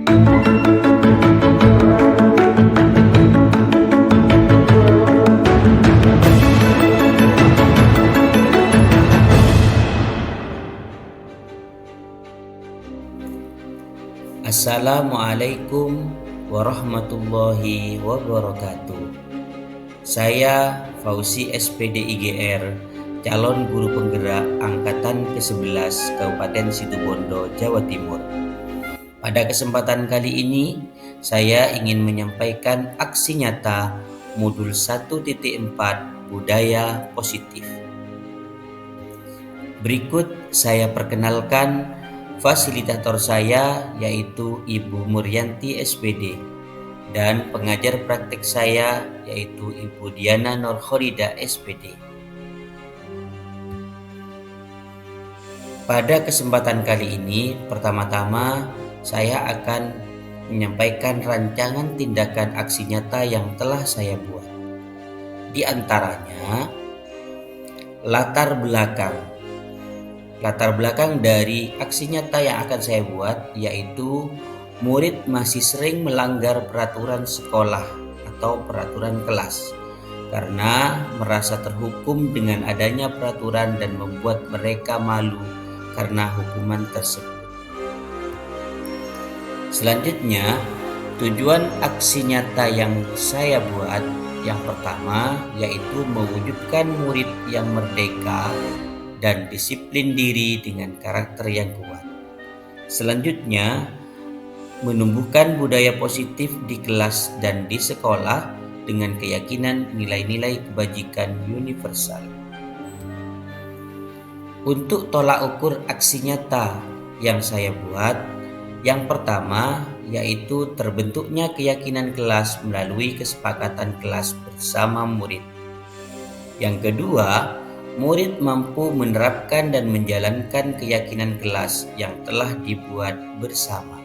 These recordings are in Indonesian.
Assalamualaikum warahmatullahi wabarakatuh. Saya Fauzi SPD IGR, calon guru penggerak angkatan ke-11 Kabupaten Situbondo, Jawa Timur. Pada kesempatan kali ini, saya ingin menyampaikan aksi nyata modul 1.4 Budaya Positif. Berikut saya perkenalkan fasilitator saya, yaitu Ibu Muryanti SPD, dan pengajar praktik saya, yaitu Ibu Diana Nurholida SPD. Pada kesempatan kali ini, pertama-tama saya akan menyampaikan rancangan tindakan aksi nyata yang telah saya buat. Di antaranya, latar belakang dari aksi nyata yang akan saya buat, yaitu murid masih sering melanggar peraturan sekolah atau peraturan kelas karena merasa terhukum dengan adanya peraturan dan membuat mereka malu karena hukuman tersebut. Selanjutnya, tujuan aksi nyata yang saya buat yang pertama yaitu mewujudkan murid yang merdeka dan disiplin diri dengan karakter yang kuat. Selanjutnya, menumbuhkan budaya positif di kelas dan di sekolah dengan keyakinan nilai-nilai kebajikan universal. Untuk tolak ukur aksi nyata yang saya buat, yang pertama yaitu terbentuknya keyakinan kelas melalui kesepakatan kelas bersama murid. Yang kedua, murid mampu menerapkan dan menjalankan keyakinan kelas yang telah dibuat bersama.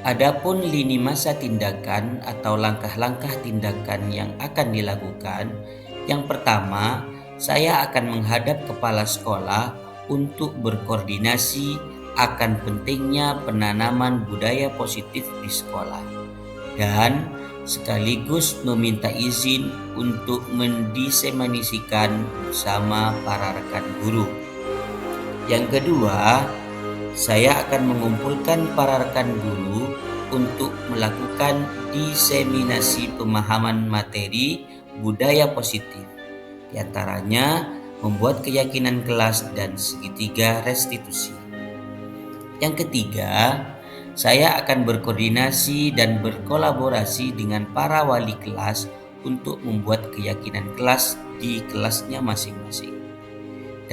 Adapun lini masa tindakan atau langkah-langkah tindakan yang akan dilakukan, yang pertama, saya akan menghadap kepala sekolah untuk berkoordinasi akan pentingnya penanaman budaya positif di sekolah dan sekaligus meminta izin untuk mendiseminasikan bersama para rekan guru. Yang kedua, saya akan mengumpulkan para rekan guru untuk melakukan diseminasi pemahaman materi budaya positif, di antaranya membuat keyakinan kelas dan segitiga restitusi. Yang ketiga, saya akan berkoordinasi dan berkolaborasi dengan para wali kelas untuk membuat keyakinan kelas di kelasnya masing-masing.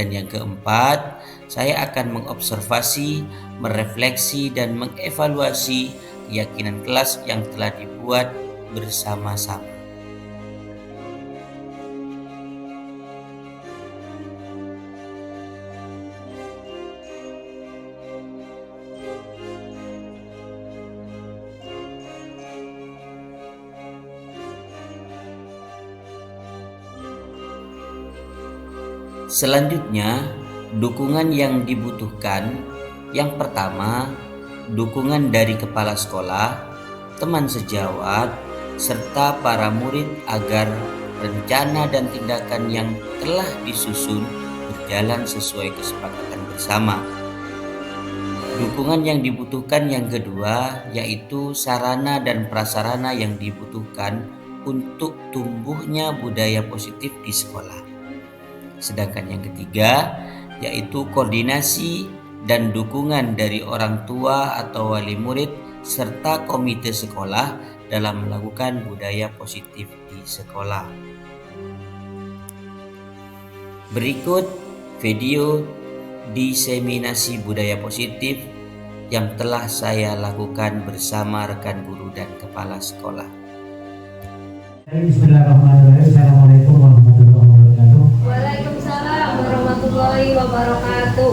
Dan yang keempat, saya akan mengobservasi, merefleksi, dan mengevaluasi keyakinan kelas yang telah dibuat bersama-sama. Selanjutnya, dukungan yang dibutuhkan. Yang pertama, dukungan dari kepala sekolah, teman sejawat, serta para murid agar rencana dan tindakan yang telah disusun berjalan sesuai kesepakatan bersama. Dukungan yang dibutuhkan yang kedua yaitu sarana dan prasarana yang dibutuhkan untuk tumbuhnya budaya positif di sekolah. Sedangkan yang ketiga yaitu koordinasi dan dukungan dari orang tua atau wali murid serta komite sekolah dalam melakukan budaya positif di sekolah. Berikut video diseminasi budaya positif yang telah saya lakukan bersama rekan guru dan kepala sekolah. Bismillahirrahmanirrahim. Assalamualaikum warahmatullahi wabarakatuh. Waalaikumsalam warahmatullahi wabarakatuh.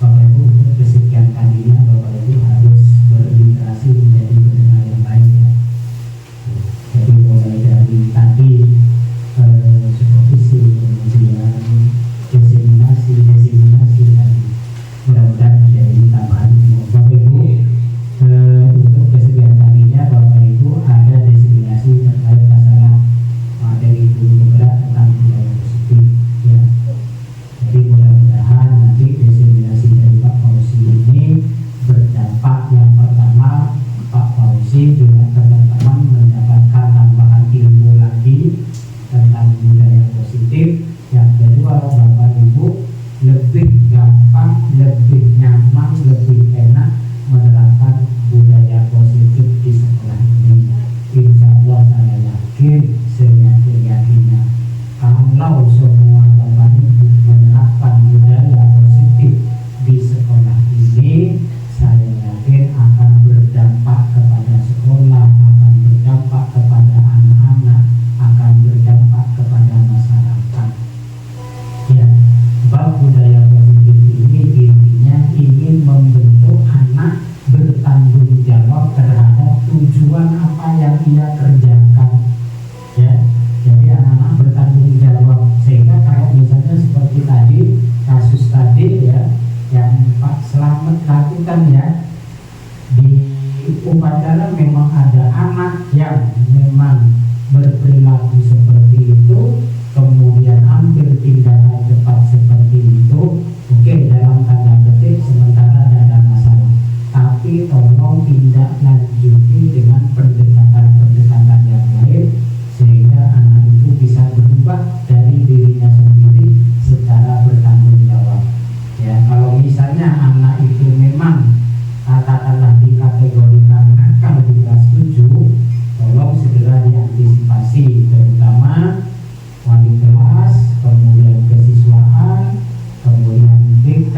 Bapak Ibu, untuk kesekian kalinya Bapak Ibu harus berliterasi menjadi pendengar yang baik ya. Jadi mulai dari tadi supervisi, kemudian gampang, lebih nyaman, lebih enak menerapkan budaya positif di sekolah ini. Insya Allah saya yakin, seyakin-yakinnya, kalau semua Bapak Ibu menerapkan budaya positif di sekolah ini, saya yakin akan berdampak kepada sekolah, akan berdampak kepada anak-anak, akan berdampak kepada masyarakat. Ya, bab budaya positif ini intinya ingin membentuk anak bertanggung jawab terhadap tujuan apa yang ia kerjakan. Ya, jadi anak-anak bertanggung jawab, sehingga kalau misalnya seperti tadi kasus tadi ya yang Pak Slamet lakukan ya, di upacara memang ada anak yang memang berperilaku seperti itu, kemudian ambil tindakan cepat seperti itu. Oke, dalam tanda petik sementara tidak ada masalah, tapi tolong tindak lanjuti dengan pendekatan-pendekatan yang lain sehingga anak itu bisa berubah dari dirinya sendiri secara bertanggung jawab. Ya, kalau misalnya anak itu memang katakanlah dikategorikan nakal di kelas 7, tolong segera diantisipasi, terutama wali kelas, kemudian kesiswaan, kemudian BK.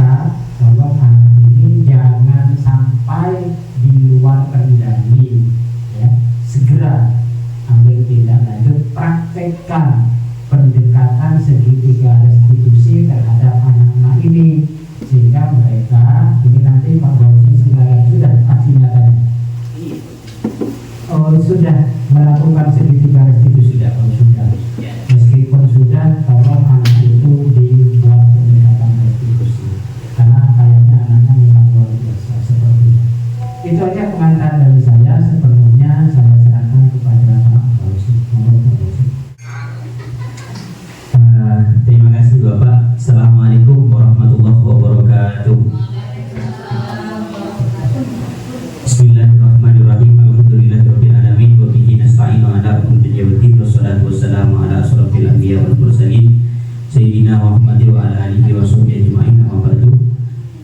Tolong anak ini jangan sampai di luar kendali, ya. Segera ambil tindak lanjut, praktekkan pendekatan segitiga restitusi terhadap anak-anak ini sehingga mereka ini nanti Pak Bausi silakan, sudah aksi nyatanya. Oh, sudah melakukan segitiga restitusi, sudah. Oh, sudah. Meskipun sudah, tolong anak itu dibuat pendekatan restitusi karena kayaknya anaknya memang luar biasa seperti itu. Itu aja pengantar dari saya, sepenuhnya saya serahkan kepada Pak Bausi. Terima kasih Bapak. Assalamualaikum warahmatullahi wabarakatuh. Bismillahirrahmanirrahim. Alhamdulillahirabbil alamin wa bihi nasta'inu ala umuri dinina wassalatu wassalamu ala asyrofil anbiya wal mursalin sayyidina Muhammadin wa ala alihi wa sahbihi ajma'in. Amma ba'du.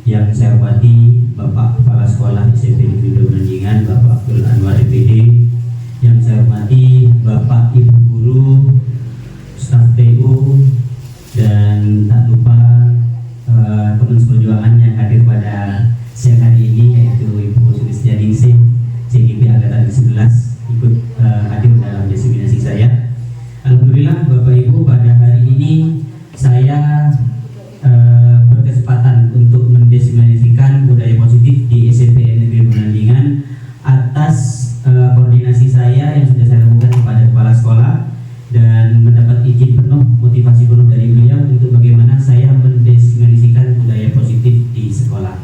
Yang saya hormati Bapak Kepala Sekolah SMP Negeri 2 Menandingan, Bapak Abdul Anwar MPD. Yang saya hormati Bapak Ibu guru, staf TU, dan tak lupa teman seperjuangan yang hadir pada siang hari ini, yaitu Ibu Sulistianingsih CGP Angkatan 11 ikut hadir dalam diseminasi saya. Alhamdulillah Bapak Ibu, pada hari ini saya berkesempatan untuk mendesimasikan budaya positif di SMP Negeri Menandingan atas koordinasi saya yang sudah saya lakukan kepada kepala sekolah dan mendapat izin penuh, motivasi penuh dari beliau untuk bagaimana saya mendesimasikan budaya positif di sekolah.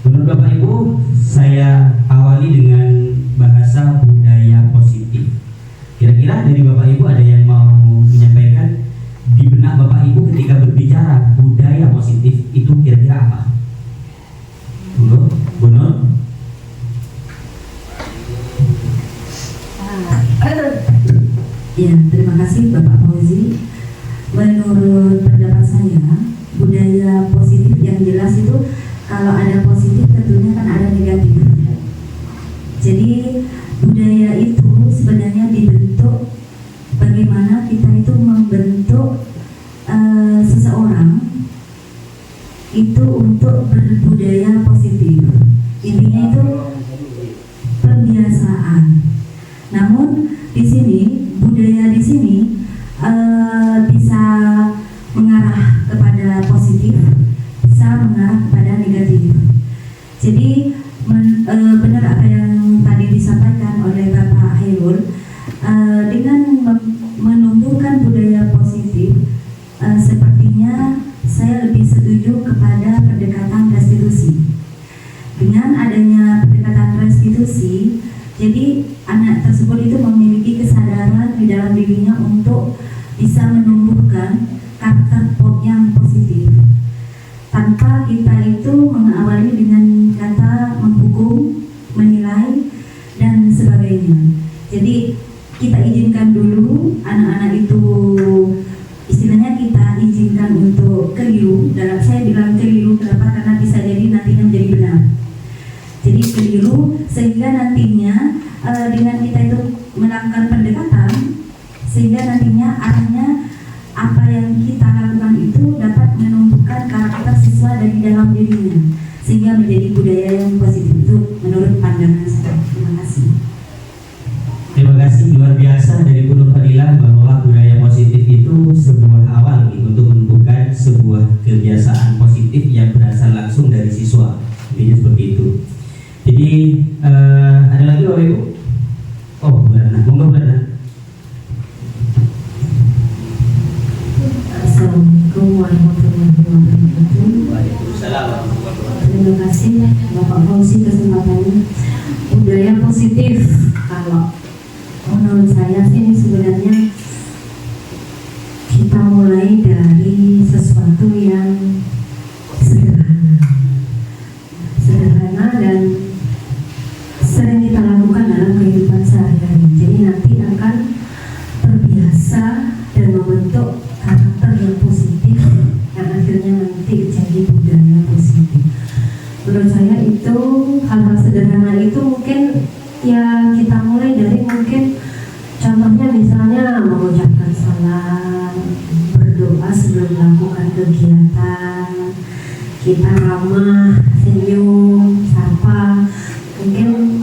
Menurut Bapak Ibu, saya awali dengan bahasa budaya positif. Kira-kira dari Bapak Ibu ada yang mau menyampaikan di benak Bapak Ibu ketika berbicara budaya positif itu kira-kira apa? Bunur? Ya, terima kasih Bapak Fauzi. Menurut pendapat saya, budaya positif yang jelas itu kalau ada positif tentunya kan ada negatif. Jadi budaya itu sebenarnya dibentuk bagaimana kita itu membentuk seseorang itu untuk berbudaya positif. Intinya itu pembiasaan. Namun di sini budaya di sini bisa mengarah kepada positif, bisa mengarah kepada negatif. Jadi benar apa yang tadi disampaikan oleh Bapak Hairul, dengan menumbuhkan budaya positif, sepertinya saya lebih setuju kepada pendekatan restitusi. Dengan adanya pendekatan restitusi, jadi anak tersebut itu memiliki kesadaran di dalam dirinya untuk bisa menumbuhkan karakter yang positif tanpa kita itu mengawali dengan kata menghukum, menilai, dan sebagainya. Jadi kita izinkan dulu anak-anak itu, istilahnya kita izinkan untuk keliru. Dalam saya bilang keliru warahmatullahi wabarakatuh. Waalaikumsalam warahmatullahi wabarakatuh. Terima kasih Bapak Fauzi kesempatannya. Budaya positif, kalau menurut saya sih ini sebenarnya kita mulai dari sesuatu yang sederhana dan sering kita lakukan dalam kehidupan sehari-hari. Jadi nanti akan terbiasa dan membentuk karakter yang positif yang akhirnya nanti jadi budaya positif. Menurut saya itu hal-hal sederhana itu mungkin ya kita mulai dari mungkin contohnya misalnya mengucapkan salam, berdoa sebelum melakukan kegiatan, kita ramah, senyum, sapa. Mungkin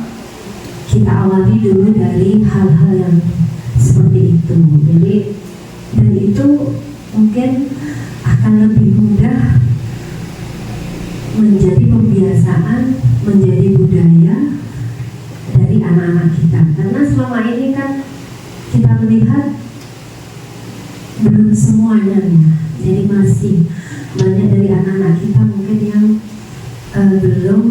kita awali dulu dari hal-hal yang seperti itu. Jadi dan itu mungkin akan lebih mudah menjadi pembiasaan, menjadi budaya dari anak-anak kita. Karena selama ini kan kita melihat belum semuanya ya. Jadi masih banyak dari anak-anak kita mungkin yang belum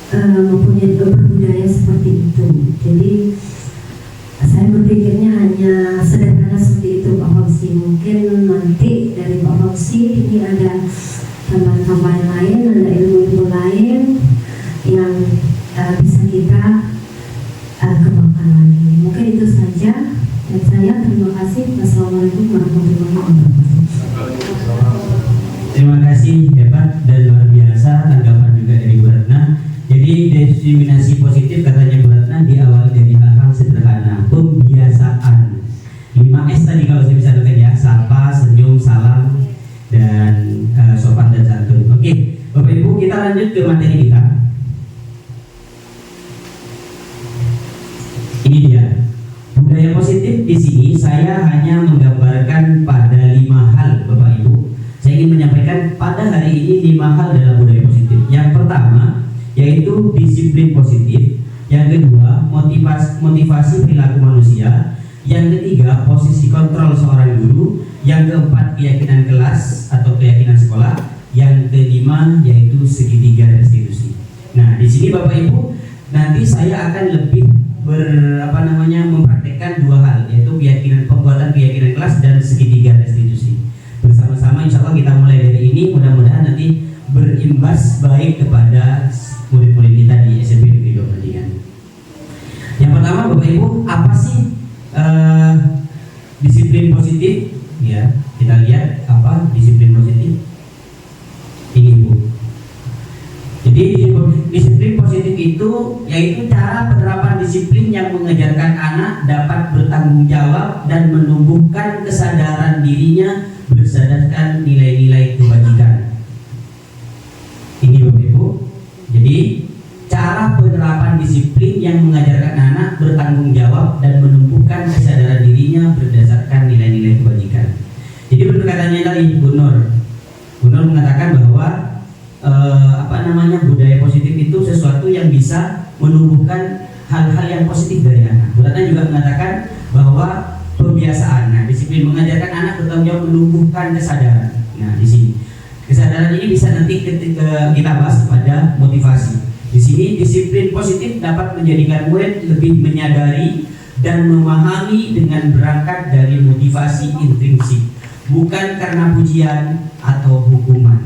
mempunyai berbudaya seperti itu. Jadi saya berpikirnya hanya sederhana seperti itu Pak Fauzi. Mungkin nanti dari Pak Fauzi ini ada tambahan-tambahan lain, ada ilmu-ilmu lain yang bisa kita kembangkan lagi. Mungkin itu saja dari saya. Terima kasih. Wassalamualaikum warahmatullahi wabarakatuh. Terima kasih, hebat dan luar biasa tanggapan juga dari Bu Ratna. Jadi diskriminasi positif katanya Bu Ratna diawali dari hal-hal sederhana, pembiasaan. 5S tadi kalau saya bisa katakan ya, sapa, senyum, salam, dan sopan dan santun. Oke, Bapak Ibu, kita lanjut ke materi kita. Ini dia. Budaya positif di sini saya hanya menggambarkan pada 5 hal, Bapak Ibu. Saya ingin menyampaikan pada hari ini 5 hal dalam budaya positif. Yang pertama yaitu disiplin positif. Yang kedua, motivasi perilaku manusia. Yang ketiga, posisi kontrol seorang guru. Yang keempat, keyakinan kelas atau keyakinan sekolah. Yang kelima yaitu segitiga restitusi. Nah, di sini Bapak Ibu, nanti saya akan lebih mempraktekkan 2 hal, yaitu pembuatan keyakinan kelas dan segitiga restitusi. Bersama-sama insya Allah kita mulai dari ini, mudah-mudahan nanti berimbas baik kepada murid-murid kita di SMP Negeri 2 Pendidikan. Yang pertama Bapak Ibu, apa sih disiplin positif? Ya, kita lihat apa disiplin positif. Ini Bu. Jadi disiplin positif itu yaitu cara penerapan disiplin yang mengajarkan anak dapat bertanggung jawab dan menumbuhkan kesadaran dirinya berdasarkan nilai-nilai kebajikan. Ini Bapak Ibu. Jadi cara penerapan disiplin yang mengajarkan anak bertanggung jawab dan menumbuhkan kesadaran dirinya berdasarkan nilai-nilai kebajikan. Jadi pendekatannya tadi Bu Nur mengatakan bahwa budaya positif itu sesuatu yang bisa menumbuhkan hal-hal yang positif dari anak. Bu Ratna juga mengatakan bahwa pembiasaan, disiplin mengajarkan anak bertanggung jawab menumbuhkan kesadaran. Nah, di sini kesadaran ini bisa nanti ketika kita bahas pada motivasi. Di sini disiplin positif dapat menjadikan murid lebih menyadari dan memahami dengan berangkat dari motivasi intrinsik, bukan karena pujian atau hukuman,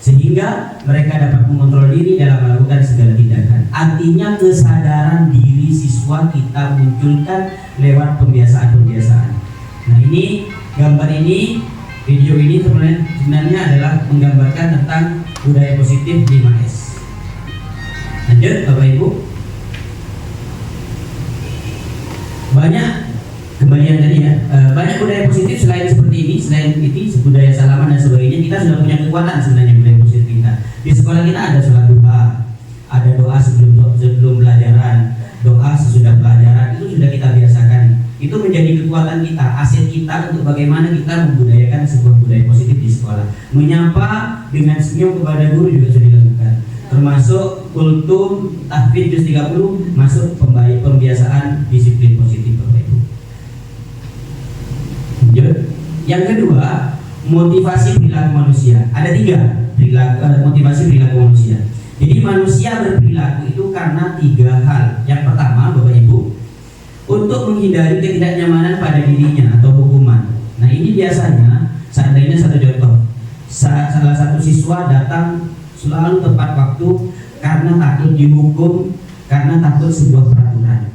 sehingga mereka dapat mengontrol diri dalam melakukan segala tindakan. Artinya kesadaran diri siswa kita munculkan lewat pembiasaan-pembiasaan. Nah, ini gambar ini, video ini sebenarnya adalah menggambarkan tentang budaya positif 5S. Lanjut Bapak Ibu. Banyak kembalian tadi ya, banyak budaya positif selain seperti ini, selain itu budaya salaman dan sebagainya. Kita sudah punya kekuatan sebenarnya budaya positif kita. Di sekolah kita ada sholat duha, ada doa sebelum pelajaran, doa sesudah pelajaran, itu sudah kita biasakan. Itu menjadi kekuatan kita, aset kita untuk bagaimana kita membudayakan sebuah budaya positif di sekolah. Menyapa dengan senyum kepada guru juga sudah dilakukan. Termasuk kultum tahfidz juz 30 masuk pembiasaan disiplin positif Bapak Ibu. Yang kedua, motivasi perilaku manusia. Ada 3 motivasi perilaku manusia. Jadi manusia berperilaku itu karena 3 hal. Yang pertama, Bapak Ibu, untuk menghindari ketidaknyamanan pada dirinya atau hukuman. Nah, ini biasanya seandainya satu contoh, salah satu siswa datang selalu tepat waktu karena takut dihukum, karena takut sebuah peraturan.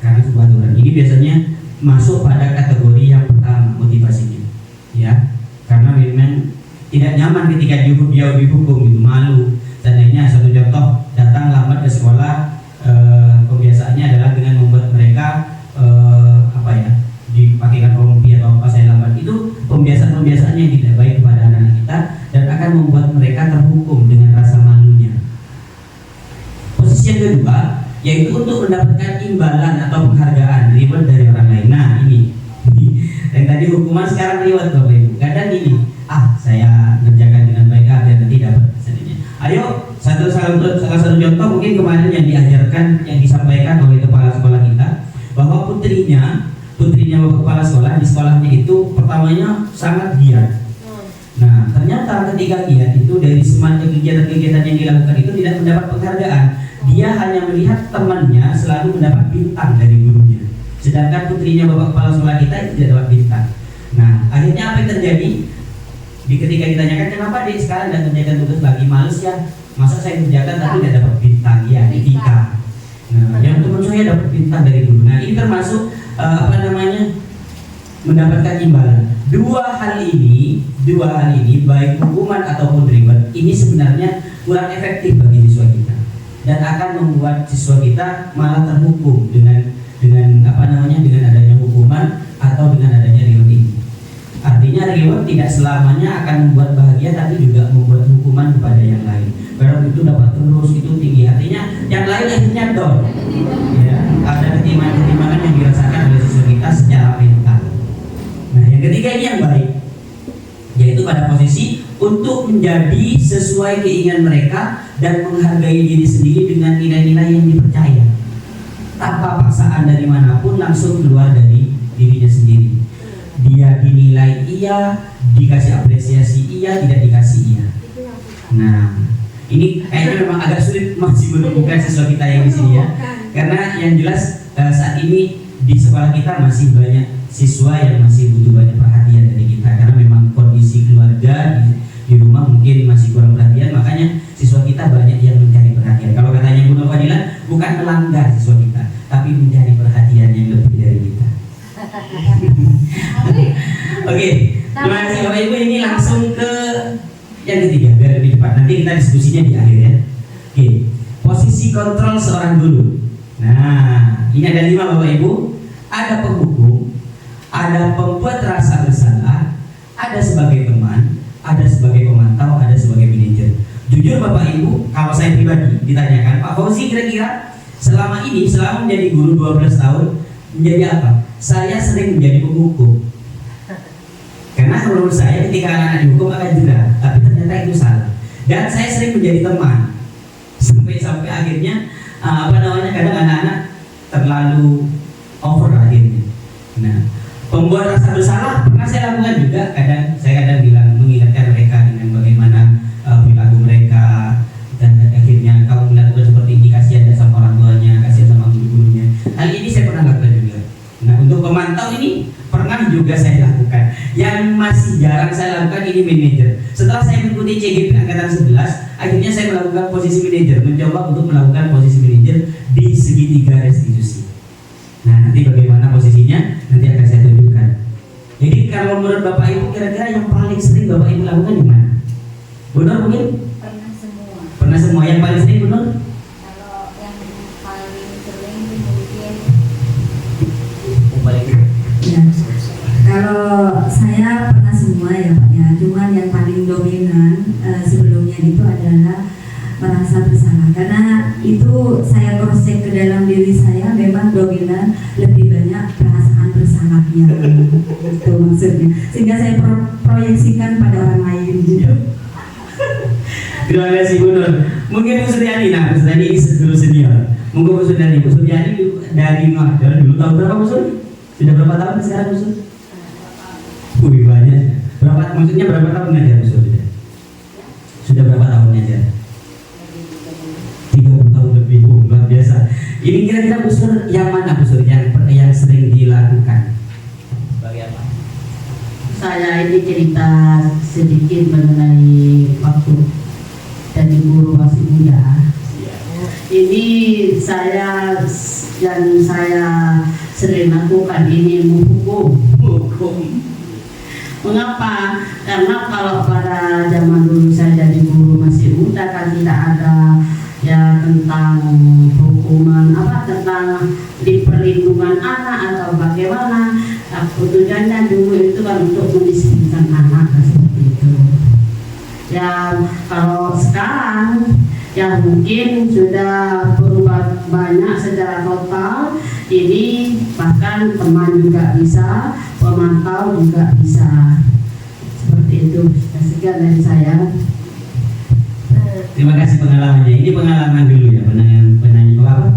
Karena sebuah aturan. Ini biasanya masuk pada kategori yang pertama motivasinya, ya, karena memang tidak nyaman ketika dia dihukum, gitu, malu. Seandainya satu contoh datang lambat ke sekolah, kebiasaannya adalah dengan membuat mereka dipakaikan rompi atau apa saya lambat, itu pembiasaan yang tidak baik kepada anak-anak kita dan akan membuat mereka terhukum dengan rasa malunya. Posisi yang kedua yaitu untuk mendapatkan imbalan atau penghargaan, reward dari orang lain. Nah, ini yang tadi hukuman, sekarang reward, Bapak Ibu. Kadang ini, saya kerjakan dengan baik biar nanti dapat hasilnya. Ayo, salah satu contoh mungkin kemarin yang diajarkan, yang disampaikan oleh kepala sekolah kita, bahwa putrinya kepala sekolah di sekolahnya itu pertamanya sangat giat. Nah, ternyata ketika giat itu dari semacam kegiatan-kegiatan yang dilakukan itu tidak mendapat penghargaan. Dia hanya melihat temannya selalu mendapat bintang dari gurunya, sedangkan putrinya bapak kepala sekolah kita itu tidak dapat bintang. Nah, akhirnya apa yang terjadi? Ketika ditanyakan kenapa dia sekarang tidak mengerjakan tugas lagi, males ya, masa saya kerjakan tapi tidak dapat bintang, ya etika. Nah, yang teman saya dapat bintang dari guru. Nah, ini termasuk mendapatkan imbalan. Dua hal ini baik hukuman ataupun reward ini sebenarnya kurang efektif bagi siswa kita dan akan membuat siswa kita malah terhukum dengan adanya hukuman atau dengan adanya reward ini. Artinya reward tidak selamanya akan membuat bahagia, tapi juga membuat hukuman kepada yang lain. Kalau itu dapat terus, itu tinggi, artinya yang lain akhirnya down. Ya, ada ketimpangan yang dirasakan oleh siswa kita secara mental. Nah, yang ketiga ini yang baik, yaitu pada posisi untuk menjadi sesuai keinginan mereka dan menghargai diri sendiri dengan nilai-nilai yang dipercaya, tanpa paksaan dari manapun, langsung keluar dari dirinya sendiri. Dia dinilai iya, dikasih apresiasi iya, tidak dikasih iya. Nah, ini kayaknya memang agak sulit masih menemukan siswa kita yang di sini ya, karena yang jelas saat ini di sekolah kita masih banyak siswa yang masih butuh banyak perhatian dari kita, karena memang kondisi keluarga di rumah mungkin masih kurang perhatian, makanya siswa kita banyak yang mencari perhatian. Kalau katanya Bu Nur Fadila, bukan melanggar siswa kita, tapi mencari perhatian yang lebih dari kita. Oke, terima kasih Bapak Ibu. Ini langsung ke yang ketiga biar lebih cepat. Nanti kita diskusinya di akhir ya. Oke, posisi kontrol seorang guru. Nah, ini ada 5 Bapak Ibu. Ada penghukum, ada pembuat rasa bersalah, ada sebagai teman, ada sebagai pemantau, ada sebagai manajer. Jujur Bapak Ibu, kalau saya pribadi ditanyakan, Pak Fauzi kira-kira selama menjadi guru 12 tahun menjadi apa? Saya sering menjadi penghukum. Karena menurut saya ketika anak-anak dihukum akan jerah, tapi ternyata itu salah. Dan saya sering menjadi teman, sampai akhirnya kadang anak-anak terlalu over akhirnya. Nah, pembuat rasa bersalah pernah saya lakukan juga. Saya bilang mengingatkan mereka dengan bagaimana perilaku mereka, dan akhirnya kamu melakukan seperti ini, kasihan sama orang tuanya, kasihan sama guru-gurunya. Hal ini saya pernah lakukan juga. Nah, untuk pemantau ini pernah juga saya lakukan. Yang masih jarang saya lakukan ini manajer. Setelah saya mengikuti CGP angkatan 11, akhirnya saya melakukan posisi manajer, mencoba untuk melakukan posisi manajer di segitiga restitusi. Nah, nanti bagaimana posisinya nanti akan saya tunjukkan. Jadi kalau menurut Bapak Ibu kira-kira yang paling sering Bapak Ibu lakukan di mana? Bu Nur mungkin? Pernah semua. Yang paling sering Bu Nur? Kalau yang paling sering mungkin Ya, kalau saya pernah semua ya Pak ya, cuman yang paling dominan sebelumnya itu adalah merasa bersalah, karena itu saya cross check ke dalam diri saya, memang dominan lebih banyak perasaan bersalahnya, itu maksudnya, sehingga saya proyeksikan pada orang lain gitu. Terima kasih Bu Nur. Mungkin Bu Suryani, Bu Suryani ini guru senior. Mungkin Bu Suryani dari dulu tahun berapa Bu Sur? Sudah berapa tahun sekarang Bu Sur? Banyak. Berapa maksudnya berapa tahun ngajar sudah? Sudah berapa tahun ngajar? 30 tahun lebih, luar biasa. Ini kira-kira Bu Sur yang mana Bu Sur yang sering dilakukan? Bagaimana? Saya ini cerita sedikit mengenai waktu jadi guru masih muda. Ini yang saya sering lakukan ini menghukum. Mengapa? Karena kalau pada zaman dulu saya jadi guru masih muda kan tidak ada ya tentang hukuman tentang di perlindungan anak atau bagaimana. Tujuannya dulu itu kan untuk mendisiplinkan anak seperti itu. Ya kalau sekarang ya mungkin sudah berubah banyak secara total. Ini bahkan teman juga bisa, pemantau juga bisa. Seperti itu. Sekian dari saya. Terima kasih pengalamannya. Ini pengalaman dulu ya,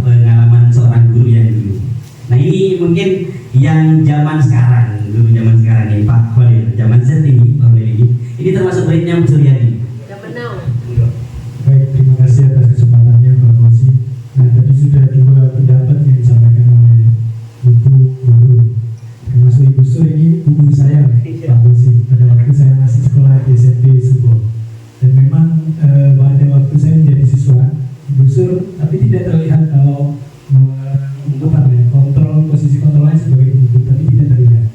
pengalaman seorang guru yang dulu. Nah ini mungkin yang zaman sekarang, guru zaman sekarang ini Pak Khalil, zaman Z ini Pak Khalil ini termasuk muridnya Bu Suryani. Baik, terima kasih atas kesempatannya Pak Kosi. Nah, tadi sudah dua pendapat yang disampaikan oleh Ibu Guru, termasuk Ibu Sur ini guru saya Pak Kosi pada waktu saya masih sekolah di SMP Subo. Dan memang pada waktu saya menjadi siswa Ibu Sur, tapi tidak terlihat kalau kontrol posisi kontrolnya sebagai guru, tapi tidak terlihat.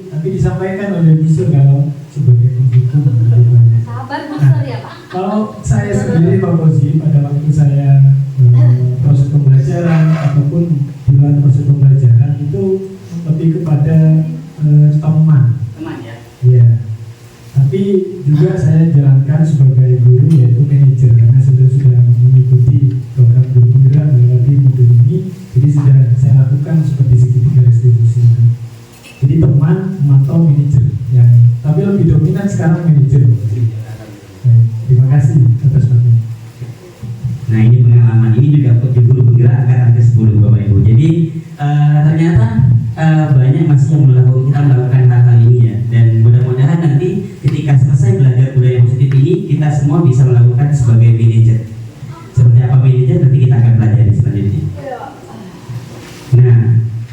Tapi disampaikan oleh Ibu Sur kalau sebagai penghukum. Sabar Bu Sur ya Pak. Kalau saya sendiri Pak Kosi, pada waktu saya proses pembelajaran ataupun di luar proses pembelajaran itu lebih kepada teman ya. Iya. Tapi juga saya jalankan sebagai guru yaitu manajer, karena sudah mengikuti program guru penggerak melewati modul ini, jadi sudah saya lakukan seperti segitiga restitusi itu. Jadi teman, memantau, manajer, tapi lebih dominan sekarang manajer. Terima kasih atas waktunya. Nah ini pengalaman, ini juga guru penggerak angkatan ke-10 Bapak Ibu. Jadi ternyata banyak masih yang melakukan hal-hal ini ya. Dan mudah-mudahan nanti ketika selesai belajar budaya positif ini, kita semua bisa melakukan sebagai manajer. Seperti apa manajer nanti kita akan pelajari selanjutnya. Nah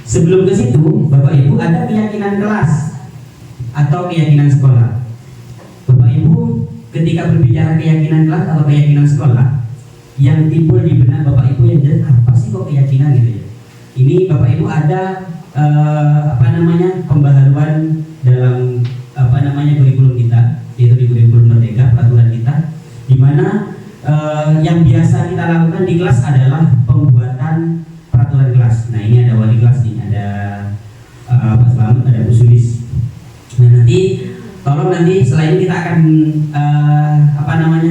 sebelum ke situ Bapak Ibu ada keyakinan kelas atau keyakinan sekolah. Bapak Ibu ketika berbicara keyakinan kelas atau keyakinan sekolah, yang timbul di benak Bapak Ibu yang jelas apa sih kok keyakinan gitu ya. Ini Bapak Ibu ada pembaharuan dalam kurikulum kita, yaitu di kurikulum Merdeka peraturan kita, di mana yang biasa kita lakukan di kelas adalah pembuatan peraturan kelas. Nah ini ada wali kelas nih, ada Pak Slamet, ada Bu Sulis. Nah nanti tolong nanti selain kita akan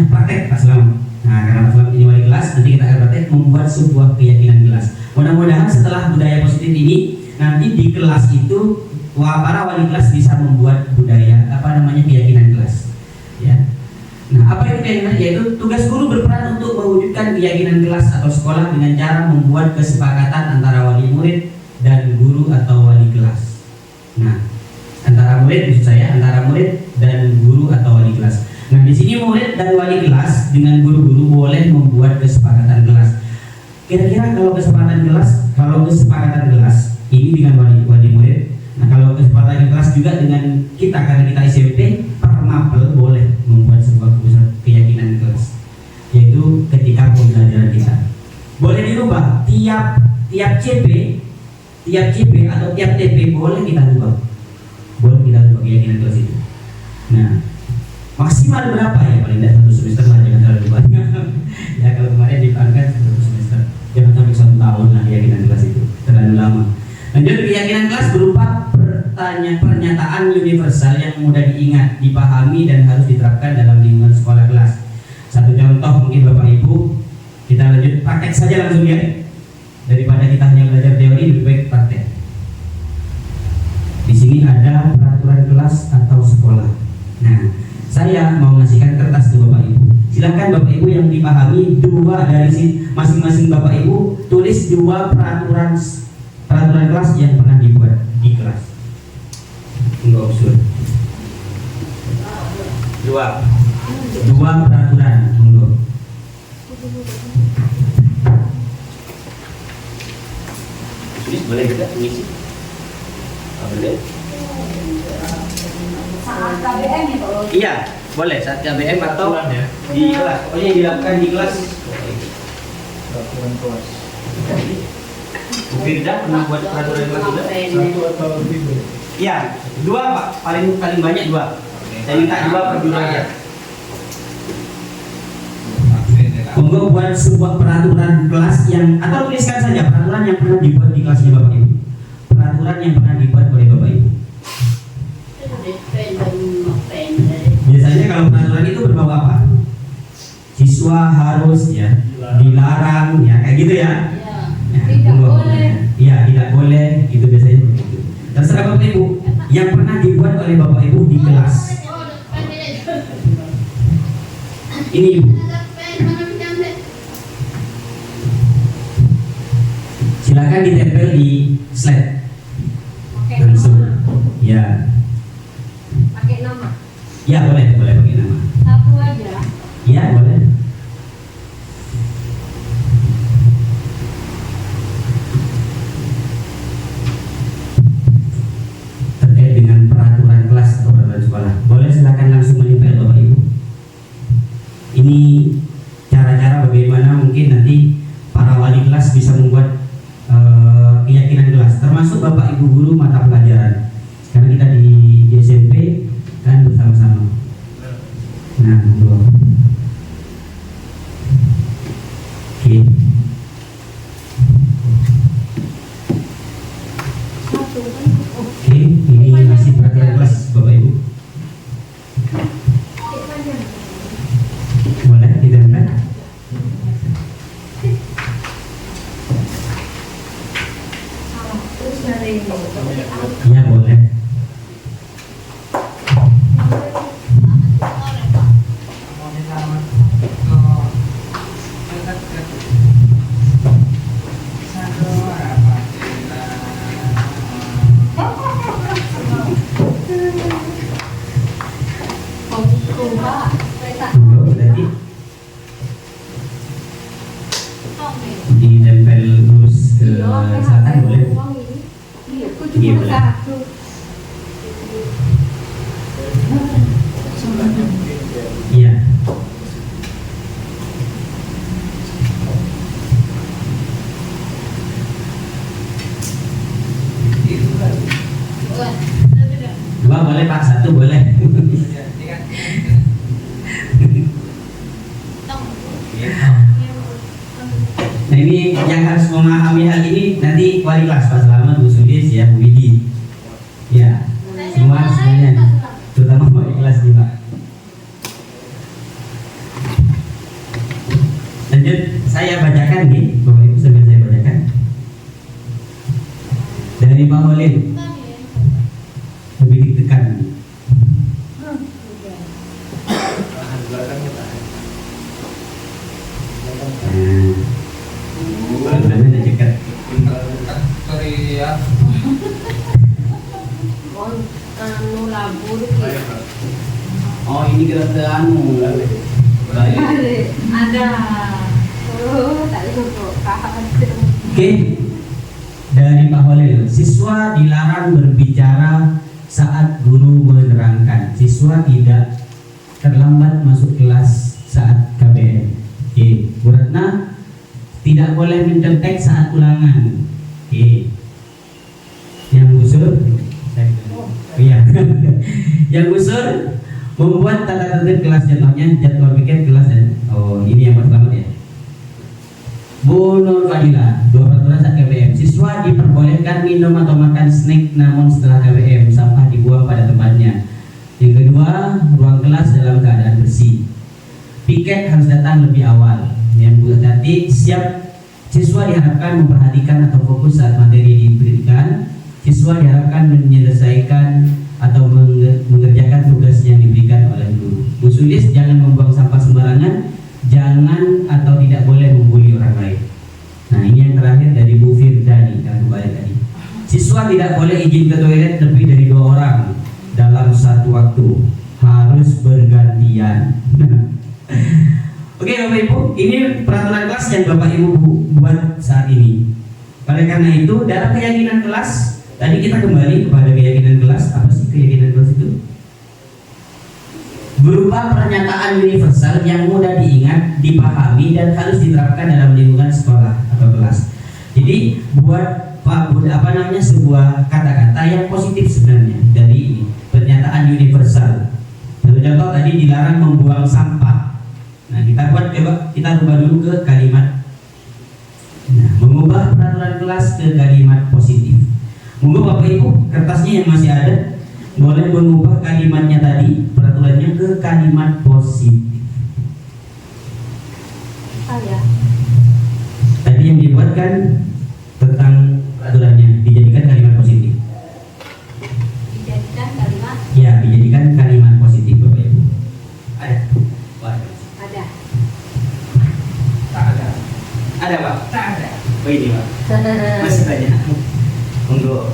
praktek Pak Slamet. Nah karena Pak Slamet ini wali kelas, nanti kita akan praktek membuat sebuah keyakinan kelas. Mudah-mudahan setelah budaya positif ini, nanti di kelas itu para wali kelas bisa membuat keyakinan kelas. Ya. Nah apa itu keyakinan? Yaitu tugas guru berperan untuk mewujudkan keyakinan kelas atau sekolah dengan cara membuat kesepakatan antara wali murid dan guru atau wali kelas. Nah antara murid dan guru atau wali kelas. Nah di sini murid dan wali kelas dengan guru-guru boleh membuat kesepakatan kelas. Kira-kira kalau kesepakatan kelas ini dengan wali murid, nah kalau kesepakatan kelas juga dengan kita karena kita SMP, Permapel boleh membuat sebuah keyakinan kelas, yaitu ketika pembelajaran kita boleh dirubah tiap CP atau tiap TP boleh kita rubah keyakinan kelas itu. Nah maksimal berapa ya, paling tidak 1 semester lah, jangan terlalu banyak. Ya kalau kemarin dipanggil 1 semester, jangan sampai 1 tahun lah keyakinan kelas itu, terlalu lama. Lanjut, keyakinan kelas berupa pernyataan universal yang mudah diingat, dipahami dan harus diterapkan dalam lingkungan sekolah kelas. Satu contoh mungkin Bapak Ibu, kita lanjut praktek saja langsung ya. Daripada kita hanya belajar teori, lebih baik praktek. Di sini ada peraturan kelas atau sekolah. Nah, saya mau ngasihkan kertas ke Bapak Ibu. Silakan Bapak Ibu yang dipahami dua dari masing-masing Bapak Ibu tulis 2 peraturan kelas yang pernah dibuat di kelas. Enggak absurd. Dua peraturan, monggo. Ini boleh juga mengisi? Boleh. Saat KBM ya kalau Iya, boleh saat KBM atau di kelas. Pokoknya yang dilakukan di kelas. Peraturan kelas. Bu Firda pernah buat peraturan kelas juga? Satu atau lebih boleh. Iya, dua Pak. Paling banyak dua. Saya minta dua per juru aja. Monggo buat sebuah peraturan kelas yang, atau tuliskan saja peraturan yang pernah dibuat di kelasnya Bapak Ibu. Peraturan yang pernah dibuat oleh Bapak Ibu. Biasanya kalau peraturan itu berbau apa? Siswa harus ya dilarang ya kayak gitu ya. Ya, Tidak monggo. boleh. Iya, tidak boleh, itu biasanya begitu. Terserah Bapak Ibu yang pernah dibuat oleh Bapak Ibu di kelas. Ini Ibu. Silakan ditempel di slide pakai langsung. nama, Ya, pakai nama. ya boleh pakai nama. Satu aja. Ya boleh. Terkait dengan peraturan kelas atau peraturan sekolah, boleh silakan langsung menempel Bapak Ibu. Ini cara-cara bagaimana mungkin nanti para wali kelas bisa membuat keyakinan kelas, termasuk Bapak Ibu guru mata pelajaran. Karena kita di SMP kan bersama-sama. Nah, monggo. Oke. Satu kan. Oke, ini masih peraturan kelas Bapak Ibu. Boleh ditempel? Salah. Terus dari Ya boleh. Pak. Kereta. Monggo berarti ditempel lurus ke selatan boleh. Iya, aku Iya, cuma boleh. satu. Iya. Dua boleh Pak, satu boleh. Nah ini yang harus memahami hal ini nanti wali kelas Pak Selamat, Bu Sudis ya, Bu Widi. Ya, semua semuanya, terutama wali kelas nih Pak. Lanjut, saya bacakan nih, Bapak Ibu sambil saya bacakan. Dari Pak Holil, lebih ditekan. Benar-benar dekat. Anu labur. Oh ini kereta anu. Ada. Oh, tak cukup. Oke. Dari Pak Holil, siswa dilarang berbicara saat guru menerangkan. Siswa tidak terlambat masuk kelas saat KBM. Oke, Bu Ratna tidak boleh mencetek saat ulangan. Oke. Yang usul, iya. Yang usul membuat tata tertib kelas, contohnya jadwal piket kelas dan oh ini yang pertama ya. Bu Nur Fadila, dua peraturan saat KBM. Siswa diperbolehkan minum atau makan snack namun setelah KBM sampah dibuang pada tempatnya. Yang kedua, ruang kelas dalam keadaan bersih. Piket harus datang lebih awal. Yang berarti siap. Siswa diharapkan memperhatikan atau fokus saat materi diberikan. Siswa diharapkan menyelesaikan atau mengerjakan tugas yang diberikan oleh guru. Bu Sulis, jangan membuang sampah sembarangan, jangan atau tidak boleh membuli orang lain. Nah ini yang terakhir dari Bu Firdani yang kembali tadi. Siswa tidak boleh izin ke toilet lebih dari 2 orang dalam satu waktu. harus bergantian. Oke Bapak Ibu, ini peraturan kelas yang Bapak Ibu buat saat ini. Oleh karena itu, dalam keyakinan kelas, tadi kita kembali kepada keyakinan kelas. Apa sih keyakinan kelas itu? Berupa pernyataan universal yang mudah diingat, dipahami, dan harus diterapkan dalam lingkungan sekolah atau kelas. Jadi buat sebuah kata-kata yang positif sebenarnya dari ini pernyataan universal. Satu contoh tadi, dilarang membuang sampah. Nah, kita rubah dulu ke kalimat. Nah, mengubah peraturan kelas ke kalimat positif. Monggo Bapak Ibu, kertasnya yang masih ada, boleh mengubah kalimatnya tadi, peraturannya ke kalimat positif. Saya. Tadi yang dibuatkan tentang peraturannya dijadikan kalimat positif. Dijadikan kalimat. Ya, dijadikan kalimat positif Bapak Ibu. Ada? Ada. Tak ada. Ada Pak? Tak ada. Oh ini Pak. Masih banyak. Monggo.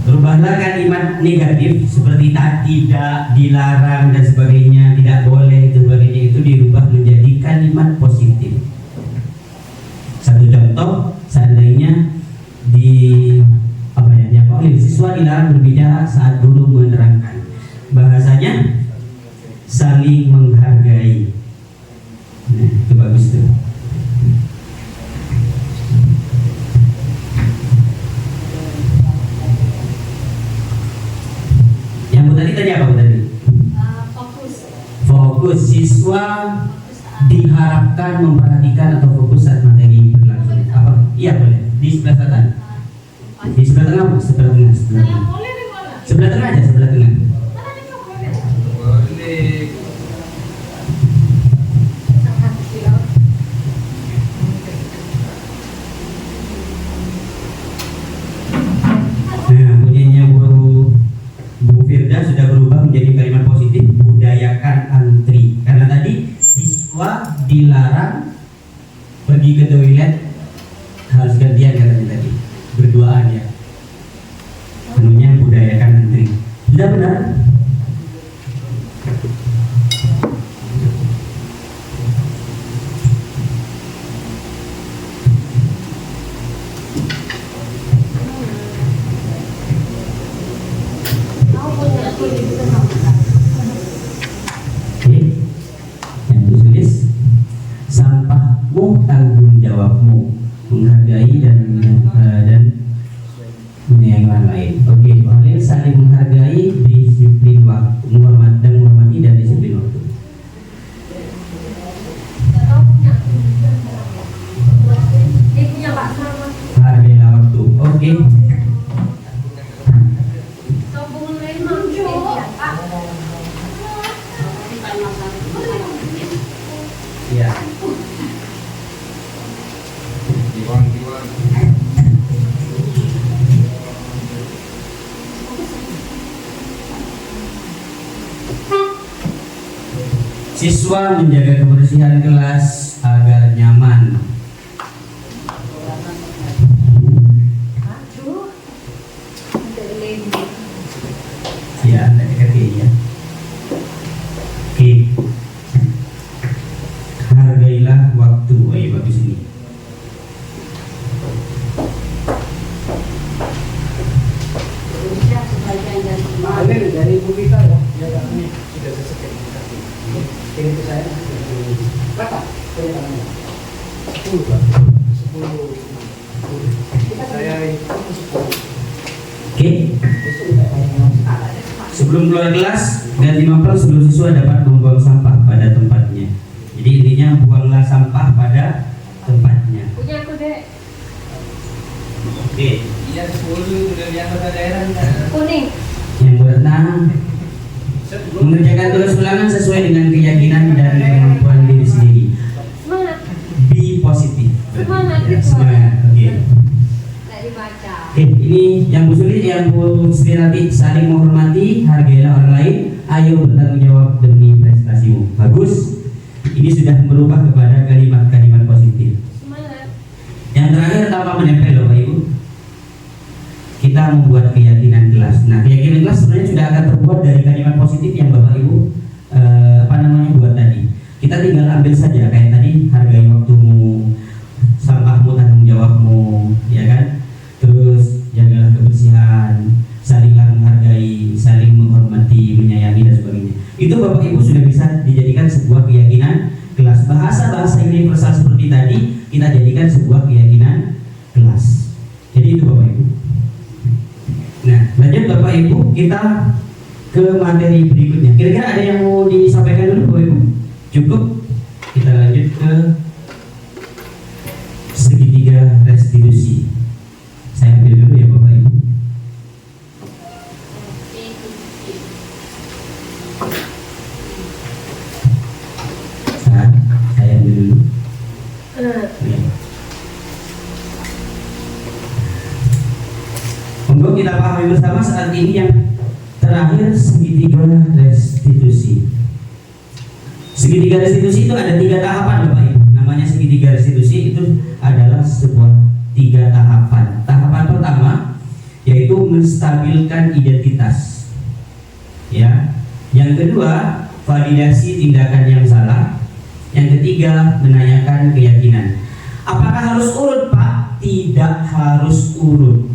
Rubahlah kalimat negatif seperti tidak, dilarang dan sebagainya, tidak boleh dan sebagainya, itu dirubah menjadi kalimat positif. Satu contoh, seandainya siswa dilarang berbicara saat guru menerangkan. Bahasanya saling menghargai. Nah, itu bagus tuh. Yang tadi apa tadi? Fokus. Siswa diharapkan memperhatikan atau fokus saat materi berlangsung. Apa? Iya boleh. Di sebelah selatan. Di sebelah tengah, sebelah tengah. Sebelah tengah aja, sebelah tengah. Nah, punyanya Bu Firda sudah berubah menjadi kalimat positif, budayakan antri. Karena tadi siswa dilarang pergi ke toilet harus gantian katanya tadi, berduaan ya. Menunya budayakan antri. Sudah benar? Yang tulis sampahmu tanggung jawabmu, menghargai dan yang lain. Oke, kalian saling menghargai, disiplin waktu, menghormati dan disiplin waktu. Hargailah waktu. Oke. Ya. Siswa menjaga kebersihan kelas agar nyaman. Ya, anda dekat ya. Oke. Hargailah waktu. Ayo bagus ini. Dari Bu Vika ya, ini sudah selesai. Ini ke saya. Berapa? Sepuluh Pak. 10. Saya itu 10. Oke. Sebelum keluar kelas, ganti mapel seluruh siswa dapat membuang sampah pada tempatnya. Jadi intinya buanglah sampah pada tempatnya. Punya aku dek. Oke. Iya 10 sudah di anggota daerah. Kuning. Yang berenang mengerjakan tugas ulangan sesuai dengan keyakinan dan kemampuan diri sendiri. Semangat. Be positif. Semangat. Ya, semangat. Oke. Tak dibaca. Oke, ini yang Bu Suli, yang Bu Sri, saling menghormati, hargailah orang lain, ayo bertanggung jawab demi prestasimu. Bagus. Ini sudah berubah kepada kalimat-kalimat positif. Semangat. Yang terakhir tanpa menempel loh Pak Ibu. membuat keyakinan kelas. Nah, keyakinan kelas sebenarnya sudah akan terbuat dari kalimat positif yang Bapak Ibu buat tadi. Kita tinggal ambil saja kayak tadi, hargai waktumu, sampahmu tanggung jawabmu, ya kan? Terus jagalah kebersihan, salinglah menghargai, saling menghormati, menyayangi dan sebagainya. Itu Bapak Ibu sudah bisa dijadikan sebuah keyakinan kelas. Bahasa-bahasa universal seperti tadi kita jadikan sebuah keyakinan kelas. Jadi itu Bapak Ibu. Nah, lanjut Bapak Ibu, kita ke materi berikutnya. Kira-kira ada yang mau disampaikan dulu Bapak Ibu? Cukup? Kita lanjut ke segitiga restitusi. Saya ambil dulu ya Bapak Ibu. Saya ambil dulu. Untuk kita pahami bersama saat ini yang terakhir segitiga restitusi. Segitiga restitusi itu ada 3 tahapan Bapak Ibu. Namanya segitiga restitusi itu adalah sebuah 3 tahapan. Tahapan pertama yaitu menstabilkan identitas. Ya. Yang kedua, validasi tindakan yang salah. Yang ketiga, menanyakan keyakinan. Apakah harus urut, Pak? Tidak harus urut.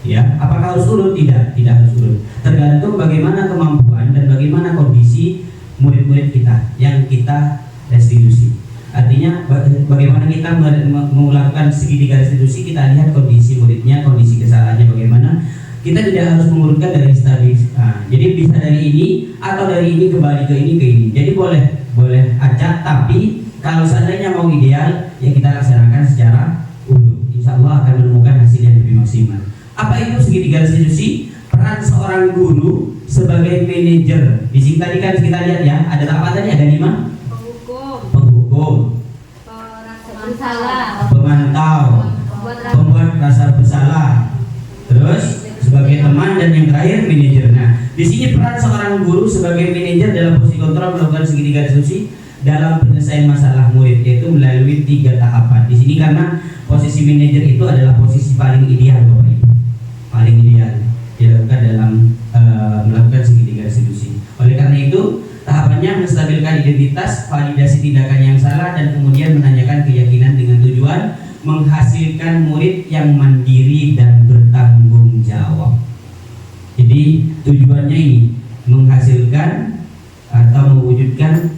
Ya, apakah harus urut? Tidak harus urut. Tergantung bagaimana kemampuan dan bagaimana kondisi murid-murid kita yang kita restitusi. Artinya bagaimana kita melakukan segitiga restitusi, kita lihat kondisi muridnya, kondisi kesalahannya bagaimana. Kita tidak harus mengurutkan dari stabil. Nah, jadi bisa dari ini atau dari ini kembali ke ini ke ini. Jadi boleh acak, tapi kalau seandainya mau ideal ya kita laksanakan secara urut. Insya Allah akan menemukan hasil yang lebih maksimal. Apa itu segitiga restitusi? Peran seorang guru sebagai manajer. Di sini tadi kan kita lihat ya, ada apa tadi? Ada 5. Penghukum, bersalah, pemantau, pembuat rasa bersalah, terus sebagai teman, dan yang terakhir manajer. Nah, di sini peran seorang guru sebagai manajer dalam posisi kontrol melakukan segitiga restitusi dalam penyelesaian masalah murid, yaitu melalui 3 tahapan. Di sini karena posisi manajer itu adalah posisi paling ideal Bapak Ibu, paling ideal dilakukan dalam melakukan segitiga restitusi. Oleh karena itu tahapannya menstabilkan identitas, validasi tindakan yang salah, dan kemudian menanyakan keyakinan dengan tujuan menghasilkan murid yang mandiri dan bertanggung jawab. Jadi tujuannya ini menghasilkan atau mewujudkan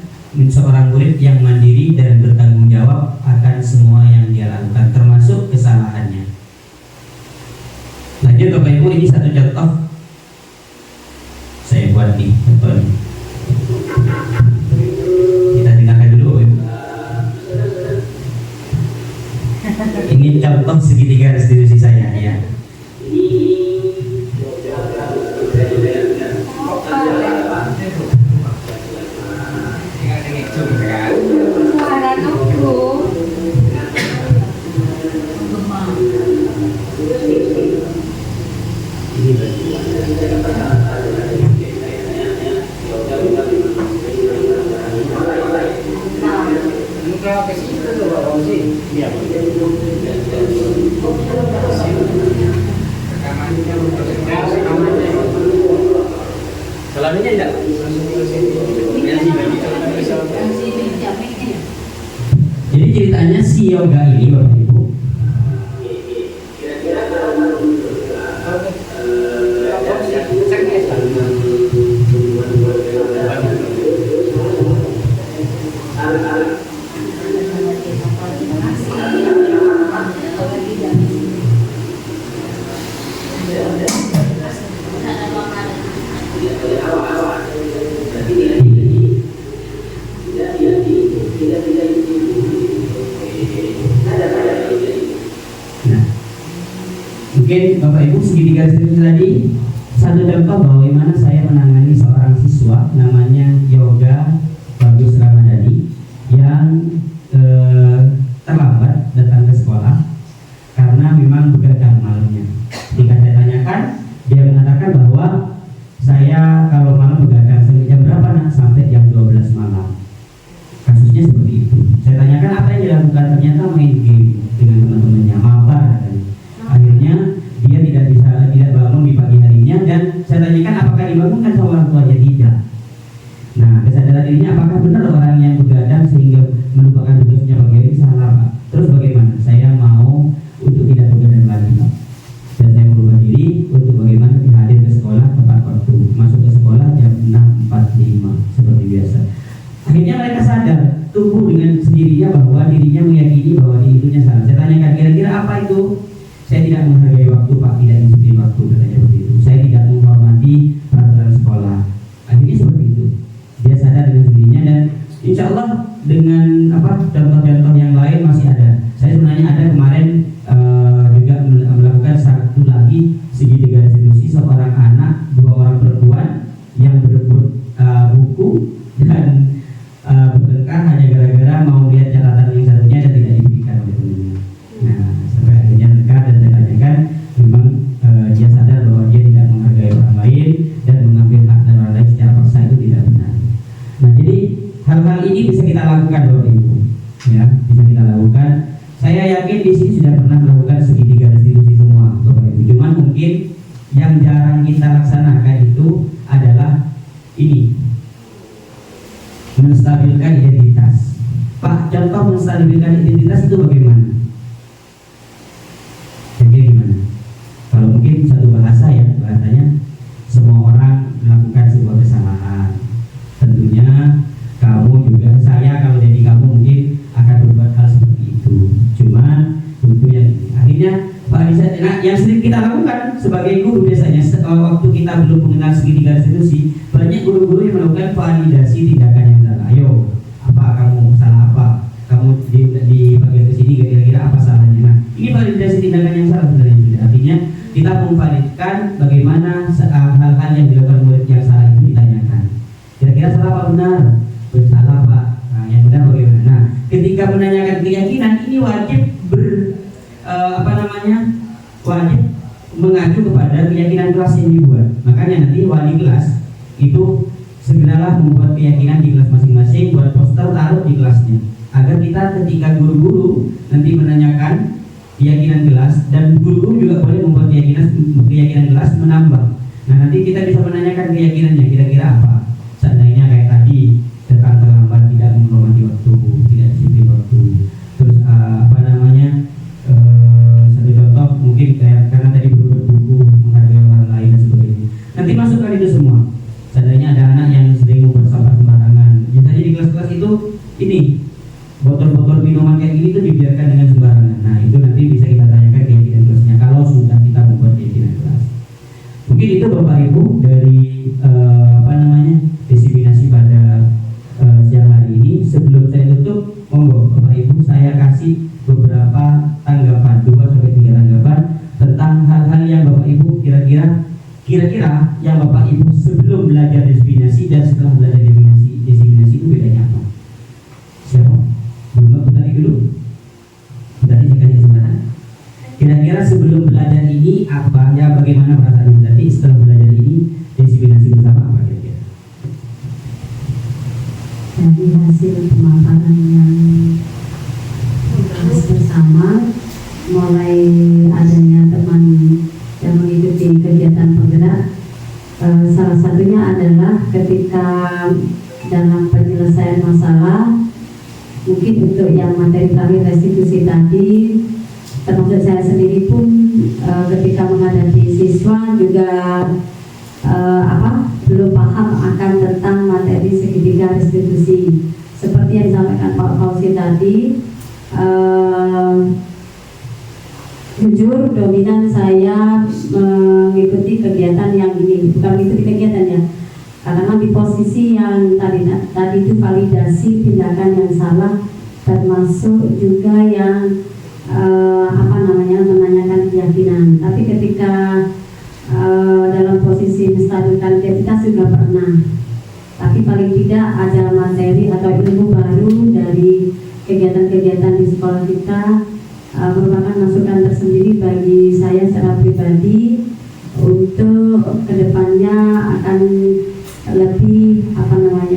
seorang murid yang mandiri dan bertanggung jawab akan semua yang dia lakukan, termasuk kesalahannya. Lanjut Bapak Ibu, ini satu contoh saya buat nih contohnya. Kita dengarkan dulu Bapak Ibu. Ini contoh segitiga restitusi saya ya. suara nunggu. Selaminya enggak? Jadi ceritanya si yoga ini Bapak Ibu mungkin Bapak Ibu segitiga restitusi tadi satu contoh bagaimana saya menangani seorang siswa namanya Yoga Bagus Ramadhani yang terlambat datang ke sekolah karena memang begadang malamnya. Ketika saya tanyakan, dia mengatakan bahwa saya kalau malam begadang sampai jam berapa nak? Sampai jam 12 malam. Kasusnya seperti itu. Saya tanyakan apa yang dilakukan, ternyata main game dengan teman-temannya, mabar katanya. Akhirnya dia tidak bangun di dibangunkan sama orang tuanya, tidak. Nah, kesadaran dirinya apakah benar orang yang begadang sehingga melupakan tugasnya pagi hari salah, Pak? Terus bagaimana? Saya mau untuk tidak begadang lagi, Pak. Dan saya merubah diri untuk bagaimana hadir ke sekolah tepat waktu, masuk ke sekolah jam 6.45 seperti biasa. Akhirnya mereka sadar, tumbuh dengan sendirinya bahwa dirinya meyakini bahwa diri itunya salah. Saya tanyakan, kira-kira apa itu? Saya tidak menghargai waktu, Pak, tidak disiplin waktu, katanya begitu. Saya tidak menghormati peraturan sekolah. Akhirnya seperti itu. Dia sadar dengan sendirinya, dan insya Allah dengan contoh-contoh yang lain masih ada. Saya sebenarnya ada kemarin juga melakukan satu lagi segitiga restitusi, seorang anak, 2 orang perempuan yang berebut buku dan bertengkar hanya gara-gara mau lihat catatan yang satunya dan tidak diberikan oleh temannya. Nah, sampai akhirnya tengkar, dan saya tanyakan, memang dia sadar bahwa dia tidak menghargai orang lain dan mengambil hak dari orang lain secara paksa, itu tidak benar. Nah, jadi hal-hal ini bisa kita lakukan, Bapak Ibu, ya, bisa kita lakukan. Saya yakin di sini sudah pernah melakukan segitiga restitusi semua, Bapak Ibu. Cuman mungkin yang jarang kita laksanakan itu adalah ini, menstabilkan identitas. Pak, contoh menstabilkan identitas itu bagaimana? Jadi gimana? Kalau mungkin satu bahasa ya, bahasanya semua orang melakukan sebuah kesalahan. Tentunya kamu juga, saya kalau jadi kamu mungkin akan berbuat hal seperti itu. Cuman butuh yang akhirnya Pak Anissa, nah, yang sering kita lakukan sebagai guru biasanya waktu kita belum mengenal segitiga restitusi, banyak guru-guru yang melakukan validasi tindakan yang salah. Ayo, apa kamu salah apa? Kamu di bagian kesini kira-kira apa salahnya? Nah, ini validasi tindakan yang salah sebenarnya. Artinya kita memvalidkan bagaimana hal-hal yang dilakukan murid yang salah itu ditanyakan. Kira-kira salah apa benar? Salah, Pak. Nah, yang benar bagaimana? Nah, ketika menanyakan keyakinan ini wajib wajib mengacu kepada keyakinan kelas yang dibuat. Makanya nanti wali kelas itu segeralah membuat keyakinan di kelas masing-masing, buat poster, taruh di kelasnya, agar kita ketika guru-guru nanti menanyakan keyakinan kelas, dan guru-guru juga boleh membuat keyakinan kelas menambah. Nah, nanti kita bisa menanyakan keyakinannya kira-kira apa. Seandainya kayak tadi, datang terlambat, tidak menghormati waktu, tidak disiplin waktu. Terus satu contoh mungkin kayak karena tadi berburu buku, menghargai orang lain dan sebagainya. Nanti masukkan itu semua. Seandainya ada anak yang sering membuat sampah sembarangan, biasanya di kelas-kelas itu ini botol-botol minuman kayak gini tuh dibiarkan dengan sembarangan. Nah, itu nanti bisa kita tanyakan keyakinan kelasnya kalau sudah kita membuat keyakinan kelas. Mungkin itu Bapak Ibu dari disiplinasi pada siang hari ini. Sebelum saya tutup, monggo Bapak Ibu saya kasih beberapa tanggapan, 2-3 tanggapan tentang hal-hal yang Bapak Ibu kira-kira yang Bapak Ibu sebelum belajar disiplinasi dan setelah belajar disiplinasi itu bedanya apa? Siapa? Bunga tadi dulu. Tadi saya kasih kesempatan. Kira-kira sebelum belajar ini apa ya, bagaimana perasaan tadi, setelah belajar ini disiplinasi bersama apa kira-kira? Dari hasil pemaparan yang bersama, mulai adanya teman yang mengikuti kegiatan penggerak, salah satunya adalah ketika dalam penyelesaian masalah, mungkin untuk yang materi terakhir restitusi tadi, termasuk saya sendiri pun ketika menghadapi siswa juga belum paham akan tentang materi segitiga restitusi. Seperti yang disampaikan Pak Fauzi tadi, jujur dominan saya mengikuti kegiatan yang ini, bukan mengikuti kegiatannya, karena di posisi yang tadi itu validasi tindakan yang salah, termasuk juga yang menanyakan keyakinan. Tapi ketika dalam posisi menstabilkan identitas juga pernah, tapi paling tidak ada materi atau ilmu baru dari kegiatan-kegiatan di sekolah kita, merupakan masukan tersendiri bagi saya secara pribadi untuk kedepannya akan lebih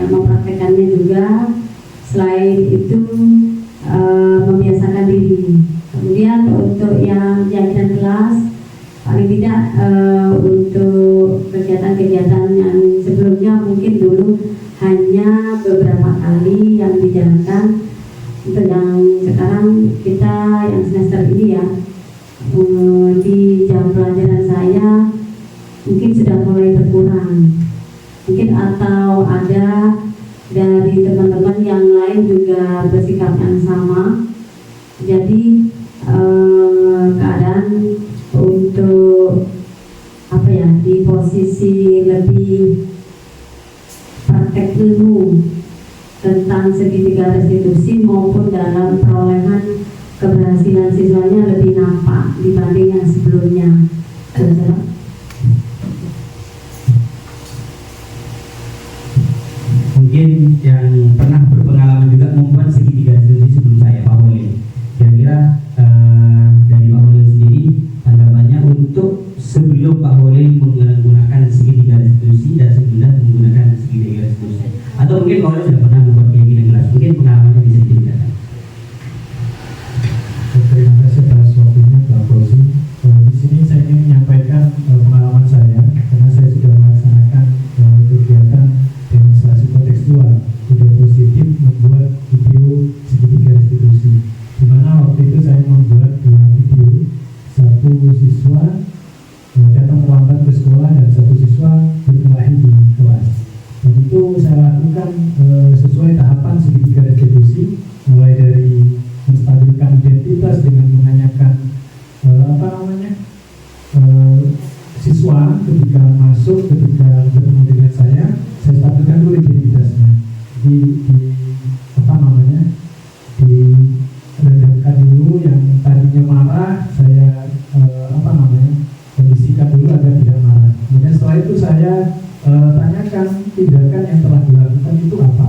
mempraktekannya juga. Selain itu membiasakan diri. Kemudian untuk yang keyakinan kelas, paling tidak untuk kegiatan kegiatan-kegiatan yang sebelumnya mungkin dulu hanya beberapa kali yang dijalankan. Untuk yang sekarang kita yang semester ini ya, di jam pelajaran saya mungkin sudah mulai berkurang. Mungkin atau ada dari teman-teman yang lain juga bersikap yang sama. Jadi keadaan untuk apa ya, di posisi lebih praktek ilmu tentang segitiga restitusi maupun dalam perolehan keberhasilan siswanya lebih nampak dibanding yang sebelumnya. Mungkin yang pernah berpengalaman juga membuat segitiga restitusi sebelum saya, Pak Holil. Kira-kira dari Pak Holil sendiri tanggapannya untuk sebelum Pak Holil menggunakan segitiga restitusi dan sesudah menggunakan segitiga restitusi, atau mungkin Pak Holil sudah pernah membuat keyakinan kelas, mungkin pengalamannya bisa diceritakan. Terima kasih atas waktunya Pak Fauzi. Di sini saya ingin menyampaikan pengalaman saya karena saya sudah melaksanakan kegiatan demonstrasi kontekstual budaya positif membuat video segitiga restitusi, di mana waktu itu saya membuat 2 video, satu siswa datang terlambat ke sekolah dan satu siswa berkelahi di kelas. Dan itu saya lakukan sesuai tahapan segitiga restitusi, mulai dari menstabilkan identitas dengan menanyakan siswa ketika masuk, ketika bertemu dengan saya stabilkan dulu identitasnya, direndamkan dulu yang tadinya marah, saya kondisikan dulu agar tidak marah. Kemudian setelah itu saya tanyakan tindakan yang telah dilakukan itu apa.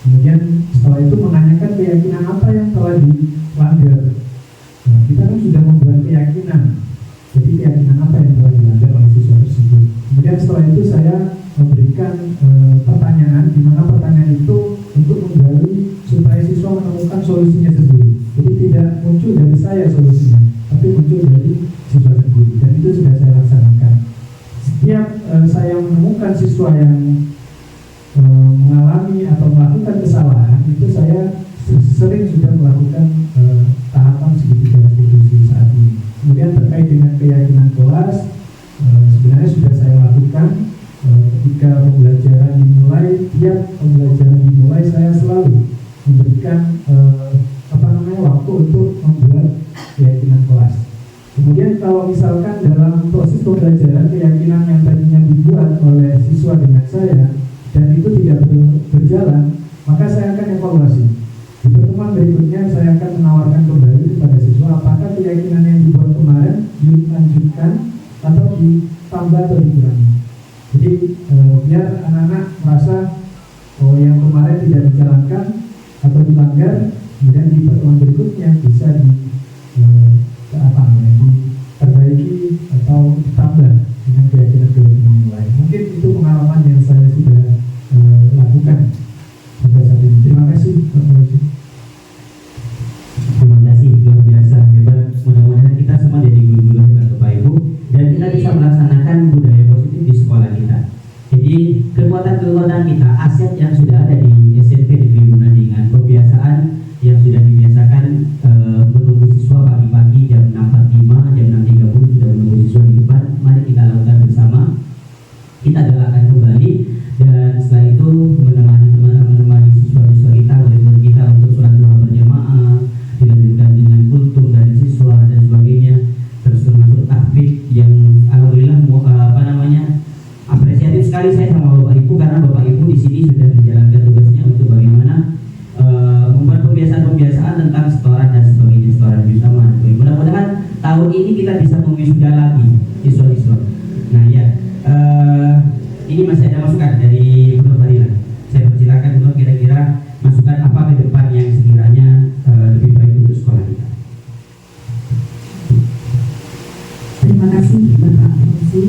Kemudian setelah itu menanyakan keyakinan apa yang telah dilanggar. Nah, kita kan sudah membuat keyakinan, jadi keyakinan apa yang telah dilanggar oleh siswa tersebut. Kemudian setelah itu saya memberikan pertanyaan, di mana pertanyaan itu untuk menggali supaya siswa menemukan solusinya sendiri. Jadi tidak muncul dari saya solusinya, tapi muncul dari siswa sendiri. Dan itu sudah saya laksanakan. Setiap saya menemukan siswa yang mengalami atau melakukan kesalahan, itu saya sering sudah melakukan tahapan segitiga restitusi saat ini. Kemudian terkait dengan keyakinan kelas, sebenarnya sudah saya lakukan ketika pembelajaran dimulai. Tiap pembelajaran dimulai saya selalu memberikan waktu untuk membuat keyakinan kelas. Kemudian kalau misalkan dalam proses pembelajaran keyakinan yang tadinya dibuat oleh siswa dengan saya dan itu tidak berjalan, maka saya akan evaluasi. Di pertemuan berikutnya saya akan menawarkan kembali kepada siswa apakah keyakinan yang dibuat kemarin dilanjutkan atau ditambah atau dikurangi. Jadi biar anak-anak merasa yang kemarin tidak dijalankan atau dilanggar, kemudian di pertemuan berikutnya bisa diperbaiki atau ditambah dengan keyakinan-keyakinan yang lain. Mungkin itu pengalaman yang saya sudah lakukan sampai saat ini. Terima kasih Pak Fauzi. Terima kasih, luar biasa hebat. Mudah-mudahan kita semua jadi guru-guru hebat Bapak Ibu, dan kita bisa melaksanakan budaya positif di sekolah kita. Jadi kekuatan-kekuatan kita, aset yang sudah ada di SMP Negeri Gunadingan, kebiasaan yang sudah dibiasakan menunggu siswa pagi-pagi jam 6.45, jam 6.30 sudah menunggu siswa di depan. Mari kita lakukan bersama, kita galakkan kembali, dan setelah itu menemani siswa-siswa kita, murid-murid kita untuk sholat duha berjamaah, dilanjutkan dengan kultum dari siswa dan sebagainya, terus termasuk tahfidz yang alhamdulillah apresiatif sekali saya sama Bapak Ibu, karena Bapak Ibu di sini sudah menjalankan tugasnya untuk bagaimana membuat pembiasaan-pembiasaan tentang setoran dan sebagainya, setoran bersama. Mudah-mudahan tahun ini kita bisa mewisuda lagi siswa-siswa. Nah ya, ini masih ada masukan dari Bu Nur Fadila. Saya persilakan untuk kira-kira masukan apa ke depan yang sekiranya lebih baik untuk sekolah kita. Terima kasih Bapak Fauzi.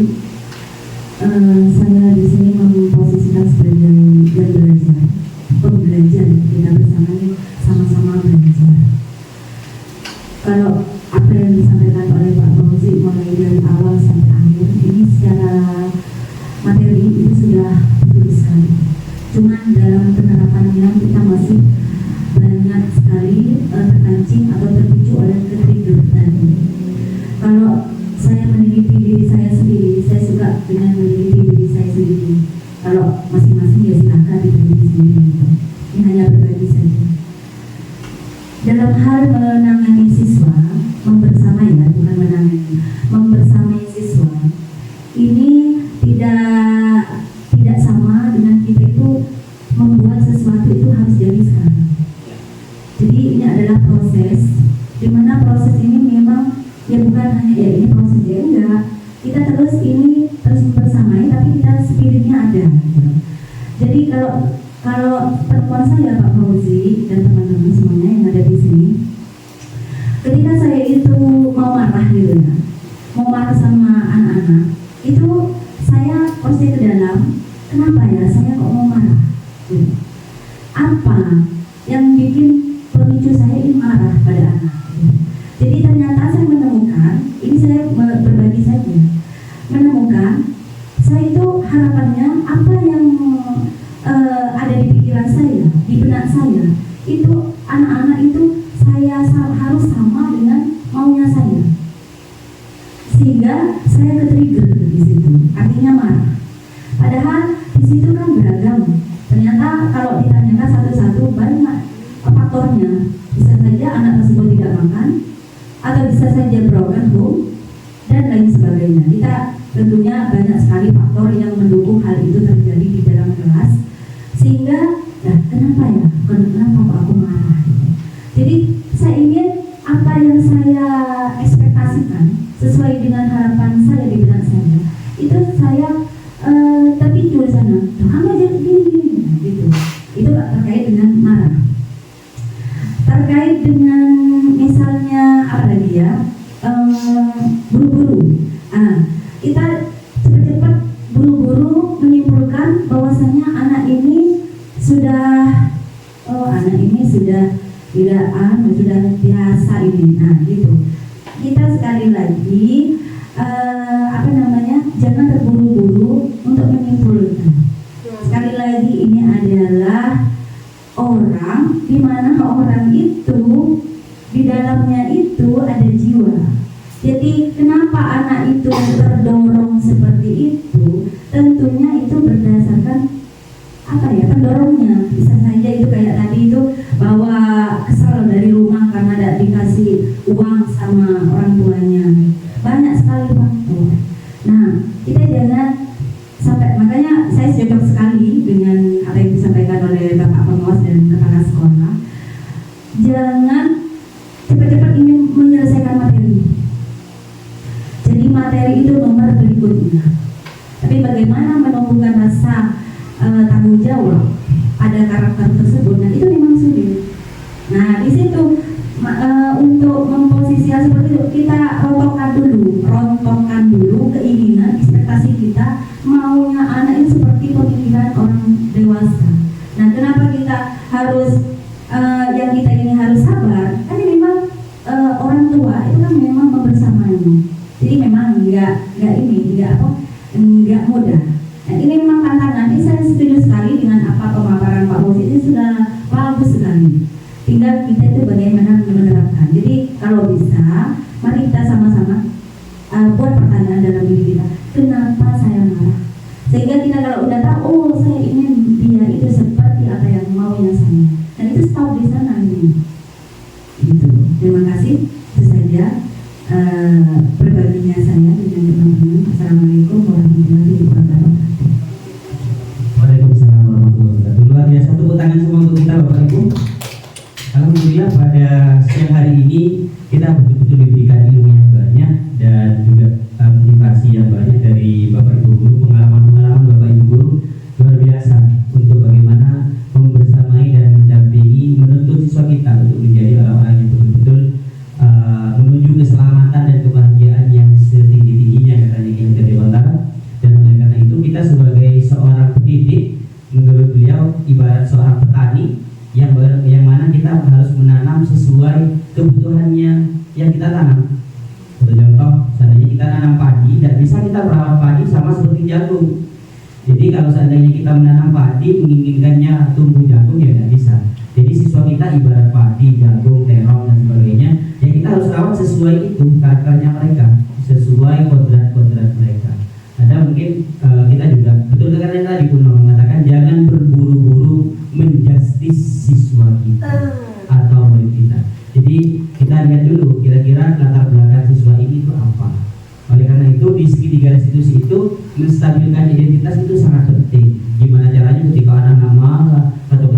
Saya di sini memposisikan sebagai yang belajar, pembelajar, kita bersama sama-sama belajar. Kalau apa yang disampaikan oleh Pak Fauzi mulai dari awal sampai akhir ini secara dengan meneliti diri saya sendiri. Kalau masing-masing ya silakan diteliti sendiri gitu. Ini hanya berbagi saja. Dalam hal menangani siswa, membersamai ya, bukan menangani, membersamai siswa, ini tidak sama dengan kita itu membuat sesuatu itu harus jadi sekarang. Jadi ini adalah proses, di mana proses ini memang ya bukan hanya ya ini prosesnya enggak. Kita terus membersamai, tapi kita spiritnya ada. Gitu. Jadi kalau pertemuan saya Pak Fauzi dan teman-teman semuanya yang ada di sini, ketika saya itu mau marah gitu ya, mau marah sama anak-anak, itu saya pasti ke dalam, kenapa ya saya kok mau marah? Gitu. Apa yang bikin pemicu saya ingin marah pada anak? Gitu. Jadi ternyata saya menemukan, ini saya berbagi saja, menemukan saya itu harapannya apa yang ada di pikiran saya, di benak saya, itu anak-anak itu saya harus sama dengan maunya saya, sehingga saya ke-trigger di situ, artinya marah. Padahal di situ kan beragam. Ternyata kalau ditanyakan satu-satu banyak faktornya. Bisa saja anak tersebut tidak makan, atau bisa saja broken home dan lain sebagainya. Kita tentunya banyak sekali faktor yang mendukung hal itu terjadi di dalam kelas, sehingga ya kenapa ya, kenapa kok aku marah gitu. Jadi saya ingin apa yang saya ekspektasikan sesuai dengan harapan saya di benak saya, itu saya terpicu di sana, kamu jadi gini gitu. Itu terkait dengan marah, terkait dengan misalnya apa lagi ya, buru-buru. Kita cepat-cepat buru-buru menyimpulkan bahwasanya anak ini sudah sudah biasa ini. Nah, gitu. Kita sekali lagi jangan terburu-buru untuk menyimpulkan. Sekali lagi ini adalah orang, di mana orang itu di dalamnya itu ada jiwa. Jadi kenapa anak itu terdorong seperti itu? Tentunya itu berdasarkan pendorongnya. Bisa saja itu kayak tadi itu bawa kesal dari rumah karena tidak dikasih uang sama orang tuanya. Banyak sekali faktor. Nah, kita jangan sampai, makanya saya cocok sekali dengan apa yang disampaikan oleh Bapak Pengawas dan Kepala Sekolah. Jangan cepat-cepat ingin menyelesaikan materi. Jadi materi itu nomor berikutnya. Tapi bagaimana menumbuhkan rasa tanggung jawab pada karakter tersebut, nah itu memang sulit. Nah di situ untuk memposisikan seperti itu, kita rontokkan dulu keinginan, ekspektasi kita, maunya anak itu seperti pemikiran orang dewasa. Nah kenapa kita harus yang kita ini harus sabar? Karena memang orang tua itu kan memang membersamainya. Jadi memang enggak mudah. Nah, ini memang tantangan. Ini saya setuju sekali dengan apa pemaparan Pak Bos, ini sudah bagus sekali. Tinggal kita itu bagaimana menerapkan. Jadi kalau bisa, mari kita sama-sama buat pertanyaan dalam diri kita. Kenapa saya marah? Sehingga kita kalau udah tahu, oh saya ingin dia itu seperti apa yang maunya saya. Dan itu stop di sana ini. Gitu. Terima kasih. Itu saja berbaginya saya dengan teman-teman. Assalamualaikum warahmatullahi wabarakatuh. Waalaikumsalam warahmatullahi wabarakatuh. Luar biasa, tepuk tangan semua untuk kita Bapak Ibu. Alhamdulillah pada siang hari ini kita betul-betul diberikan ilmu yang banyak dan juga motivasi yang banyak dari Bapak Ibu guru, pengalaman-pengalaman Bapak Ibu guru luar biasa untuk bagaimana membersamai dan mendampingi, menuntut siswa kita untuk menjadi orang-orang yang betul-betul menuju keselamatan dan kebahagiaan yang setinggi-tingginya katanya Ki Hajar Dewantara. Dan oleh karena itu kita sebagai seorang pendidik, menurut beliau ibarat seorang petani yang mana kita harus menanam sesuai kebutuhannya yang kita tanam. Contoh, seandainya kita nanam padi, tidak bisa kita merawat padi sama seperti jagung. Jadi kalau seandainya kita menanam padi, menginginkannya tumbuh jagung, ya tidak bisa. Jadi siswa kita ibarat padi, jagung, terong dan sebagainya. Ya kita harus rawat sesuai itu karakternya mereka, sesuai kodrat-kodrat mereka. Ada mungkin restitusi itu menstabilkan identitas itu sangat penting. Gimana caranya ketika anak-anak marah atau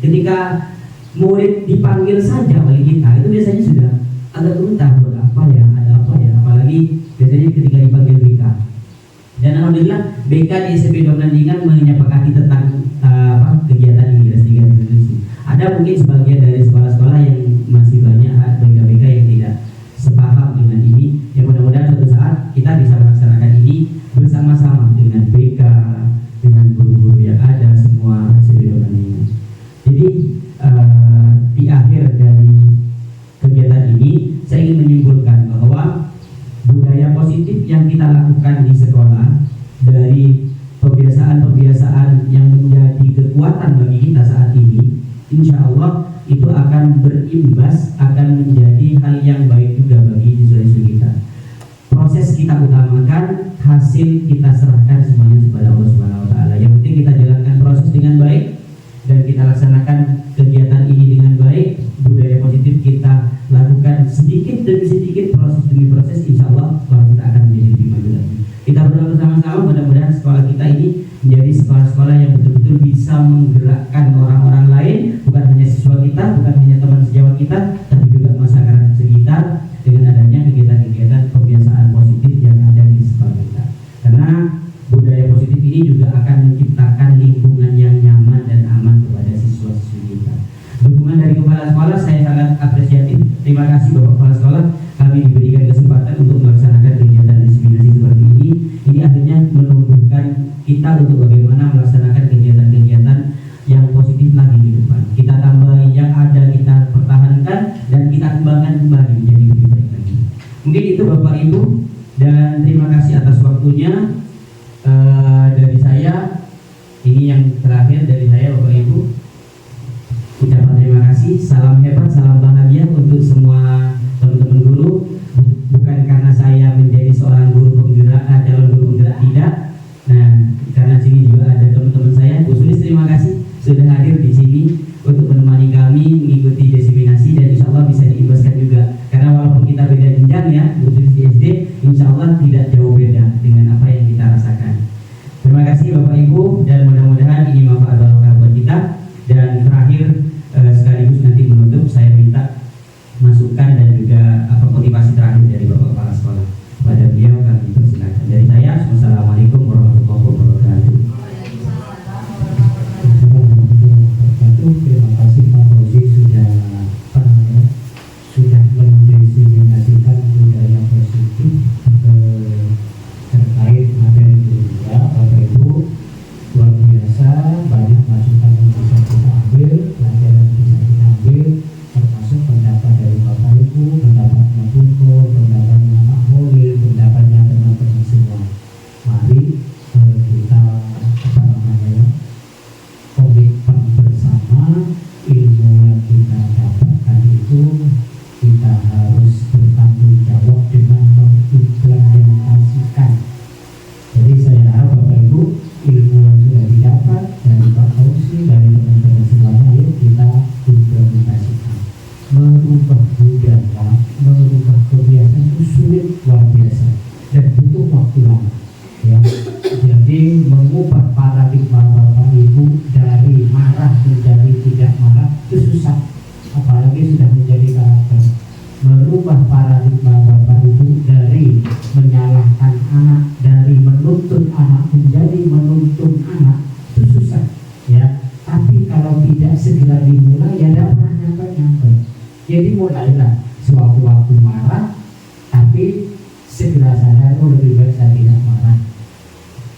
ketika murid dipanggil saja oleh kita itu biasanya sudah agak gemetar, ada apa ya, apalagi biasanya ketika dipanggil BK. Dan alhamdulillah BK di SMP Donandingan menyepakati tentang kegiatan ini, restitusi. Ada mungkin sebagian dari sekolah-sekolah yang masih banyak BK-BK yang tidak sepaham dengan ini. Yang mudah-mudahan suatu saat kita bisa melaksanakan ini bersama-sama dengan BK, dengan guru-guru yang ada semua SMP Donandingan. Jadi di akhir dari kegiatan ini saya ingin menyimpulkan bahwa budaya positif yang kita lakukan di sekolah, dari kebiasaan-kebiasaan yang menjadi kekuatan bagi kita saat ini, insya Allah itu akan berimbas, akan menjadi hal yang baik juga bagi siswa-siswi kita. Proses kita utamakan, hasil kita serahkan semuanya kepada Allah Subhanahu wa Ta'ala. Yang penting kita jalankan proses dengan baik dan kita laksanakan kegiatan ini dengan baik. Budaya positif kita lakukan sedikit demi sedikit, proses demi proses, insya Allah kita akan menjadi lebih maju lagi. Kita berdoa bersama-sama, mudah-mudahan sekolah kita ini menjadi sekolah-sekolah yang betul-betul bisa menggerakkan orang-orang lain, bukan hanya siswa kita, bukan hanya teman sejawat kita, tapi juga masyarakat sekitar dengan adanya kegiatan-kegiatan kebiasaan positif yang ada di sekolah kita. Karena budaya positif ini juga akan menciptakan lingkungan yang nyaman dan aman kepada siswa-siswi kita. Dukungan dari kepala sekolah saya sangat apresiatif. Terima kasih Bapak Kepala Sekolah, kami diberikan kesempatan untuk melaksanakan kegiatan diseminasi seperti ini. Ini akhirnya menumbuhkan kita untuk bagaimana melaksanakan kegiatan-kegiatan yang positif lagi di depan. Kita tambahi yang ada, kita pertahankan dan kita kembangkan kembali menjadi lebih baik lagi. Mungkin itu Bapak Ibu, dan terima kasih atas waktunya. Dari saya, ini yang terakhir dari saya Bapak Ibu, ucapan terima kasih, salam hebat, salam bahagia untuk semua teman-teman guru. Bukan karena saya menjadi seorang guru penggerak, calon guru penggerak, tidak. Nah, karena sini juga ada teman-teman saya. Bu Sulis, terima kasih sudah hadir di sini untuk menemani kami mengikuti diseminasi, dan insya Allah bisa diimbaskan juga. Karena walaupun kita beda jenjang ya, Bu Sulis di SD, insya Allah tidak jauh beda dengan apa yang kita rasakan. Terima kasih Bapak Ibu, dan mudah-mudahan ini manfaat barokah buat kita. Dan terakhir sekaligus nanti menutup, saya minta masukan dan juga motivasi terakhir dari Bapak Kepala Sekolah. Pada beliau kami persilakan. Dari saya, wassalamualaikum warahmatullahi wabarakatuh. Terima kasih Pak Fauzi sudah mendiseminasikan budaya positif terkait materi kuliah. Bapak Ibu, luar biasa, banyak masukan yang bisa kita ambil, pelajaran yang bisa kita ambil, termasuk pendapat dari Bapak Ibu, pendapatnya Bunko, pendapatnya Pak Holil, pendapatnya teman-teman semua. Mari kita komitmen bersama, ilmu yang kita dapatkan itu kita harus bertanggung jawab dengan mengimplementasikan. Jadi saya harap Bapak Ibu, ilmu yang sudah didapat dari Pak Fauzi, dari teman-teman semuanya, yuk kita implementasikan. Merubah budaya, merubah kebiasaan itu sulit luar biasa dan butuh waktu lama. Ya. Jadi mengubah paradigma Bapak Ibu dari marah menjadi tidak marah itu susah, apalagi sudah menjadi karakter. Merubah paradigma Bapak Ibu dari menyalahkan anak, dari menuntut anak menjadi menuntun anak, itu susah ya. Tapi kalau tidak segera dimulai, ya tidak pernah nyampe-nyampe. Jadi mulailah sewaktu-waktu marah, tapi segera sadar, oh lebih baik saya tidak marah.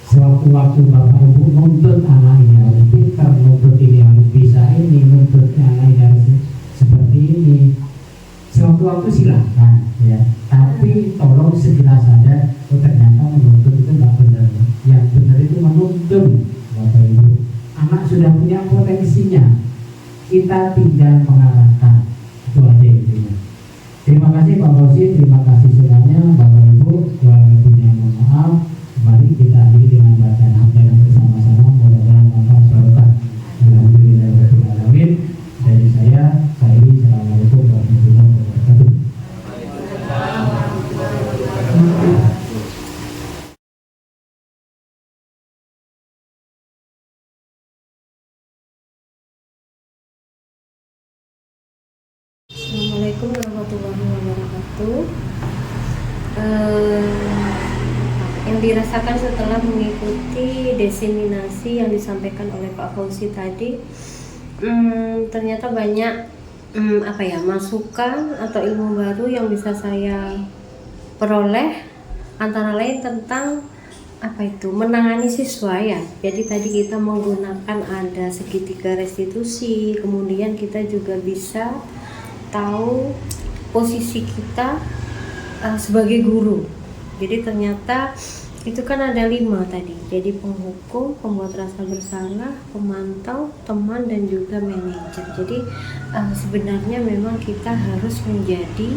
Sewaktu-waktu Bapak Ibu nuntut anak ini harus pintar, nuntut ini harus bisa ini, nuntut anak ini harus seperti ini. Sewaktu-waktu silahkan ya, tapi tolong segera sadar, oh ternyata menuntut itu nggak benar. Yang benar itu menuntun Bapak Ibu. Anak sudah punya potensinya, kita tinggal mengarahkan. Itu aja intinya. Terima kasih Pak Fauzi, terima kasih semuanya Bapak Ibu. Kurang lebihnya mohon maaf. Mari kita akhiri dengan bacaan hamdalah bersama-sama, mudah-mudahan manfaat barokah. Alhamdulillahirobbilalamin. Dari saya, assalamualaikum warahmatullahi wabarakatuh. Assalamualaikum warahmatullahi wabarakatuh. Yang dirasakan setelah mengikuti diseminasi yang disampaikan oleh Pak Fauzi tadi, ternyata banyak masukan atau ilmu baru yang bisa saya peroleh, antara lain tentang menangani siswa ya. Jadi tadi kita menggunakan ada segitiga restitusi, kemudian kita juga bisa tahu posisi kita sebagai guru. Jadi ternyata itu kan ada 5 tadi. Jadi penghukum, pembuat rasa bersalah, pemantau, teman, dan juga manajer. Jadi sebenarnya memang kita harus menjadi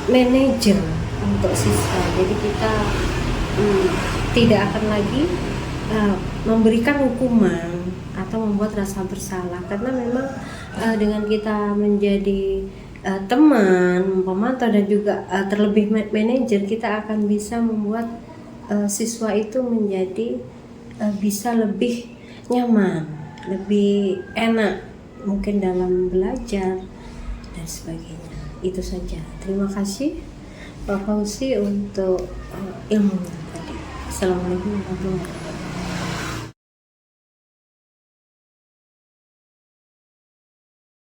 manajer untuk siswa. Jadi kita tidak akan lagi memberikan hukuman atau membuat rasa bersalah, karena memang dengan kita menjadi teman, pemantau, dan juga terlebih manajer, kita akan bisa membuat siswa itu menjadi bisa lebih nyaman, lebih enak mungkin dalam belajar dan sebagainya. Itu saja. Terima kasih Pak Fauzi untuk ilmunya tadi. Assalamualaikum warahmatullahi wabarakatuh.